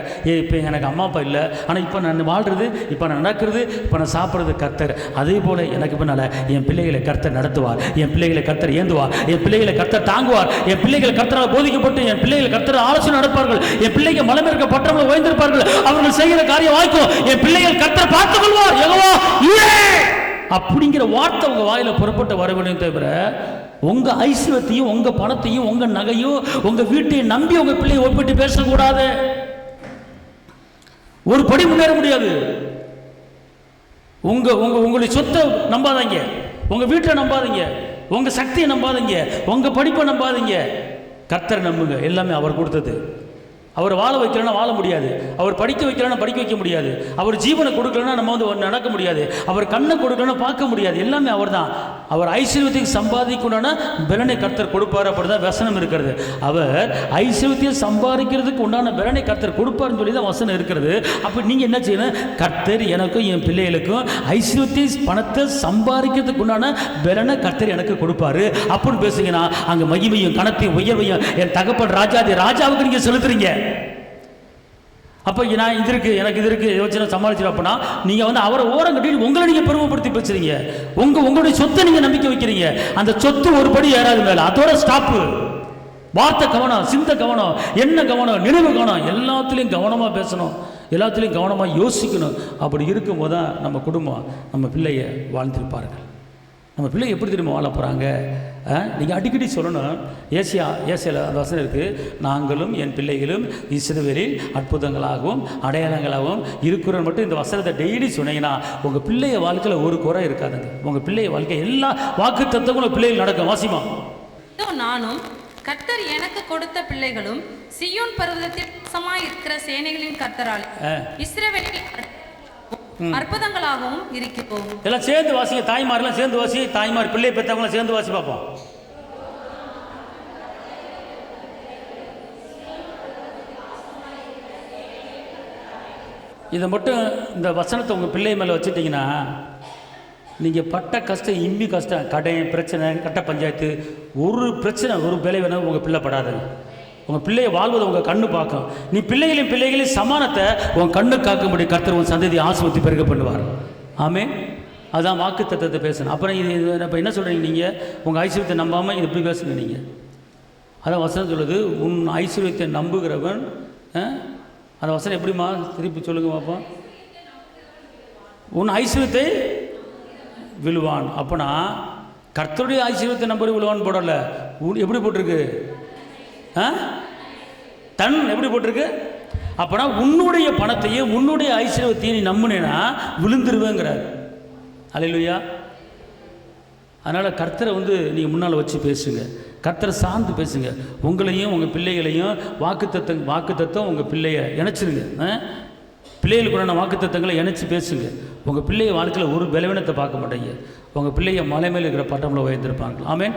இப்போ எனக்கு அம்மா அப்பா இல்லை, ஆனால் இப்போ நான் வாழ்கிறது, இப்போ நான் நடக்கிறது, இப்போ நான் சாப்பிட்றது கர்த்தர். அதே போல் எனக்கு பின்னால் என் பிள்ளைகளை கர்த்தர் நடத்துவார், என் பிள்ளைகளை கர்த்தர் ஏந்துவார், என் பிள்ளைகளை கர்த்தர் தாங்குவார், என் பிள்ளைகள் கர்த்தரால் போதிக்கப்பட்டு என் பிள்ளைகள் கர்த்தர் ஆலோசனை நடப்பார்கள், என் பிள்ளைகள் மலம் இருக்க பட்டணங்களை ஓய்ந்திருப்பார்கள், அவர்கள் செய்கிற காரியம் வாய்க்கும், என் பிள்ளைகள் கர்த்தர் பார்த்துக் கொள்வார், யெகோவா ஈரே அப்படிங்கிற வார்த்தை உங்கள் வாயில் புறப்பட்டு வர வேண்டும். தவிர உங்கள் ஐஸ்வர்யத்தையும் உங்கள் பணத்தையும் உங்கள் நகையும் உங்கள் வீட்டையும் நம்பி உங்கள் பிள்ளையை ஒப்பிட்டு பேசக்கூடாது. ஒரு படி முன்னேற முடியாது. உங்களுடைய சொத்தை நம்பாதீங்க, உங்கள் வீட்டை நம்பாதீங்க, உங்கள் சக்தியை நம்பாதீங்க, உங்கள் படிப்பை நம்பாதீங்க. கர்த்தரை நம்புங்க. எல்லாமே அவர் கொடுத்தது. அவர் வாழ வைக்கலன்னா வாழ முடியாது, அவர் படிக்க வைக்கலன்னா படிக்க வைக்க முடியாது, அவர் ஜீவனை கொடுக்கலன்னா நம்ம நடக்க முடியாது, அவர் கண்ணை கொடுக்கலன்னா பார்க்க முடியாது. எல்லாமே அவர் தான். அவர் ஐஸ்வர்யத்துக்கு சம்பாதிக்கணும்னா பலனை கர்த்தர் கொடுப்பார். அப்படிதான் வசனம் இருக்கிறது. அவர் ஐஸ்வர்யத்தை சம்பாதிக்கிறதுக்கு உண்டான பலனை கர்த்தர் கொடுப்பார்னு சொல்லி தான் வசனம் இருக்கிறது. அப்போ நீங்கள் என்ன செய்யணும்? கர்த்தர் எனக்கும் என் பிள்ளைகளுக்கும் ஐஸ்வர்யத்தை பணத்தை சம்பாதிக்கிறதுக்கு உண்டான பலனை கர்த்தர் எனக்கு கொடுப்பாரு அப்படின்னு பேசுங்கன்னா அங்கே மகிமையும் கணத்தையும் உயர்வையும் என் தகப்பன் ராஜாவுக்கு நீங்கள் செலுத்துறீங்க. அப்போ நான் இது இருக்குது, எனக்கு இது இருக்குது, யோசனை சமாளிச்சிடும். அப்படின்னா நீங்கள் அவரை ஓரம் கட்டிட்டு உங்களை நீங்கள் பெருமைப்படுத்தி பேசுறீங்க. உங்களுடைய சொத்தை நீங்கள் நம்பிக்கை வைக்கிறீங்க. அந்த சொத்து ஒரு படி ஏறாது மேலே, அதோட ஸ்டாப்பு. வார்த்தை கவனம், சிந்த கவனம், என்ன கவனம், நினைவு கவனம், எல்லாத்துலேயும் கவனமாக பேசணும், எல்லாத்துலேயும் கவனமாக யோசிக்கணும். அப்படி இருக்கும்போது தான் நம்ம குடும்பம், நம்ம பிள்ளைய வாழ்ந்திருப்பார்கள். நம்ம பிள்ளை எப்படி திரும்ப வாழ போகிறாங்க? நீங்கள் அடிக்கடி சொல்லணும். ஏசியாவில் அந்த வசனம் இருக்குது, நாங்களும் என் பிள்ளைகளும் இஸ்ரவேலில் அற்புதங்களாகவும் அடையாளங்களாகவும் இருக்கிறோம். மட்டும் இந்த வசனத்தை டெய்லி சொன்னீங்கன்னா உங்கள் பிள்ளைய வாழ்க்கையில் ஒரு குறை இருக்காதுங்க. உங்கள் பிள்ளைய வாழ்க்கை எல்லா வாக்கு தத்துவங்களும் பிள்ளைகள் நடக்கும். வாசிமா, நானும் கர்த்தர் எனக்கு கொடுத்த பிள்ளைகளும் சீயோன் பர்வதத்தில் இருக்கிற சேனைகளின் கர்த்தரால் இஸ்ரவேலில் அற்புதங்களாகவும் இருக்கிறோம். எல்லாம் சேர்ந்து வாசிங்க. தாய்மாரெல்லாம் சேர்ந்து வாசி. தாய்மார் பிள்ளை பெற்றவங்களாம் சேர்ந்து வாசி பார்ப்போம். இதை மட்டும் இந்த வசனத்தை உங்கள் பிள்ளை மேலே வச்சுட்டிங்கன்னா நீங்கள் பட்ட கஷ்டம், இம்மி கஷ்டம், கடை பிரச்சனை, கட்ட பஞ்சாயத்து, ஒரு பிரச்சனை, ஒரு வேலை வேணாலும் உங்கள் பிள்ளை படாதுங்க. உங்கள் பிள்ளையை வாழ்வதை உங்கள் கண்ணு பார்க்கும். நீ பிள்ளைகளின் சமானத்தை உன் கண்ணு காக்கும்படி கர்த்தர் உன் சந்ததி ஆசீர்வதித்து பெருக பண்ணுவார். ஆமென். அதுதான் வாக்கு தத்துவத்தை பேசணும். அப்புறம் இது இப்போ என்ன சொல்கிறீங்க? நீங்கள் உங்கள் ஐஸ்வர்யத்தை நம்பாமல் இது இப்படி பேசுங்க. நீங்கள் அதான் வசனம் சொல்லுது, உன் ஐஸ்வர்யத்தை நம்புகிறவன். அந்த வசனம் எப்படிமா திருப்பி சொல்லுங்க பார்ப்போம். உன் ஐஸ்வர்யத்தை விழுவான். அப்போனா கர்த்தருடைய ஐஸ்வர்யத்தை நம்பி விழுவான்னு போடலை. எப்படி போட்டிருக்கு? தன் எப்படி போட்டிருக்கு? அப்போனா உன்னுடைய பணத்தையும் உன்னுடைய ஐஸ்வர்யத்தையும் நீ நம்பினேன்னா விழுந்துருவேங்கிறார். அல்லேலூயா. அதனால் கர்த்தரை நீங்கள் முன்னால் வச்சு பேசுங்க. கர்த்தரை சார்ந்து பேசுங்க. உங்களையும் உங்கள் பிள்ளைகளையும் வாக்குத்தத்தம் உங்கள் பிள்ளைய இணைச்சிருங்க. பிள்ளைகளுக்குள்ள வாக்குத்தத்தங்களை இணைச்சி பேசுங்க. உங்கள் பிள்ளைய வாழ்க்கையில் ஒரு பலவீனத்தை பார்க்க மாட்டீங்க. உங்கள் பிள்ளைய மலை மேலே இருக்கிற பட்டம்ல உயர்ந்திருப்பாங்க. ஆமென்.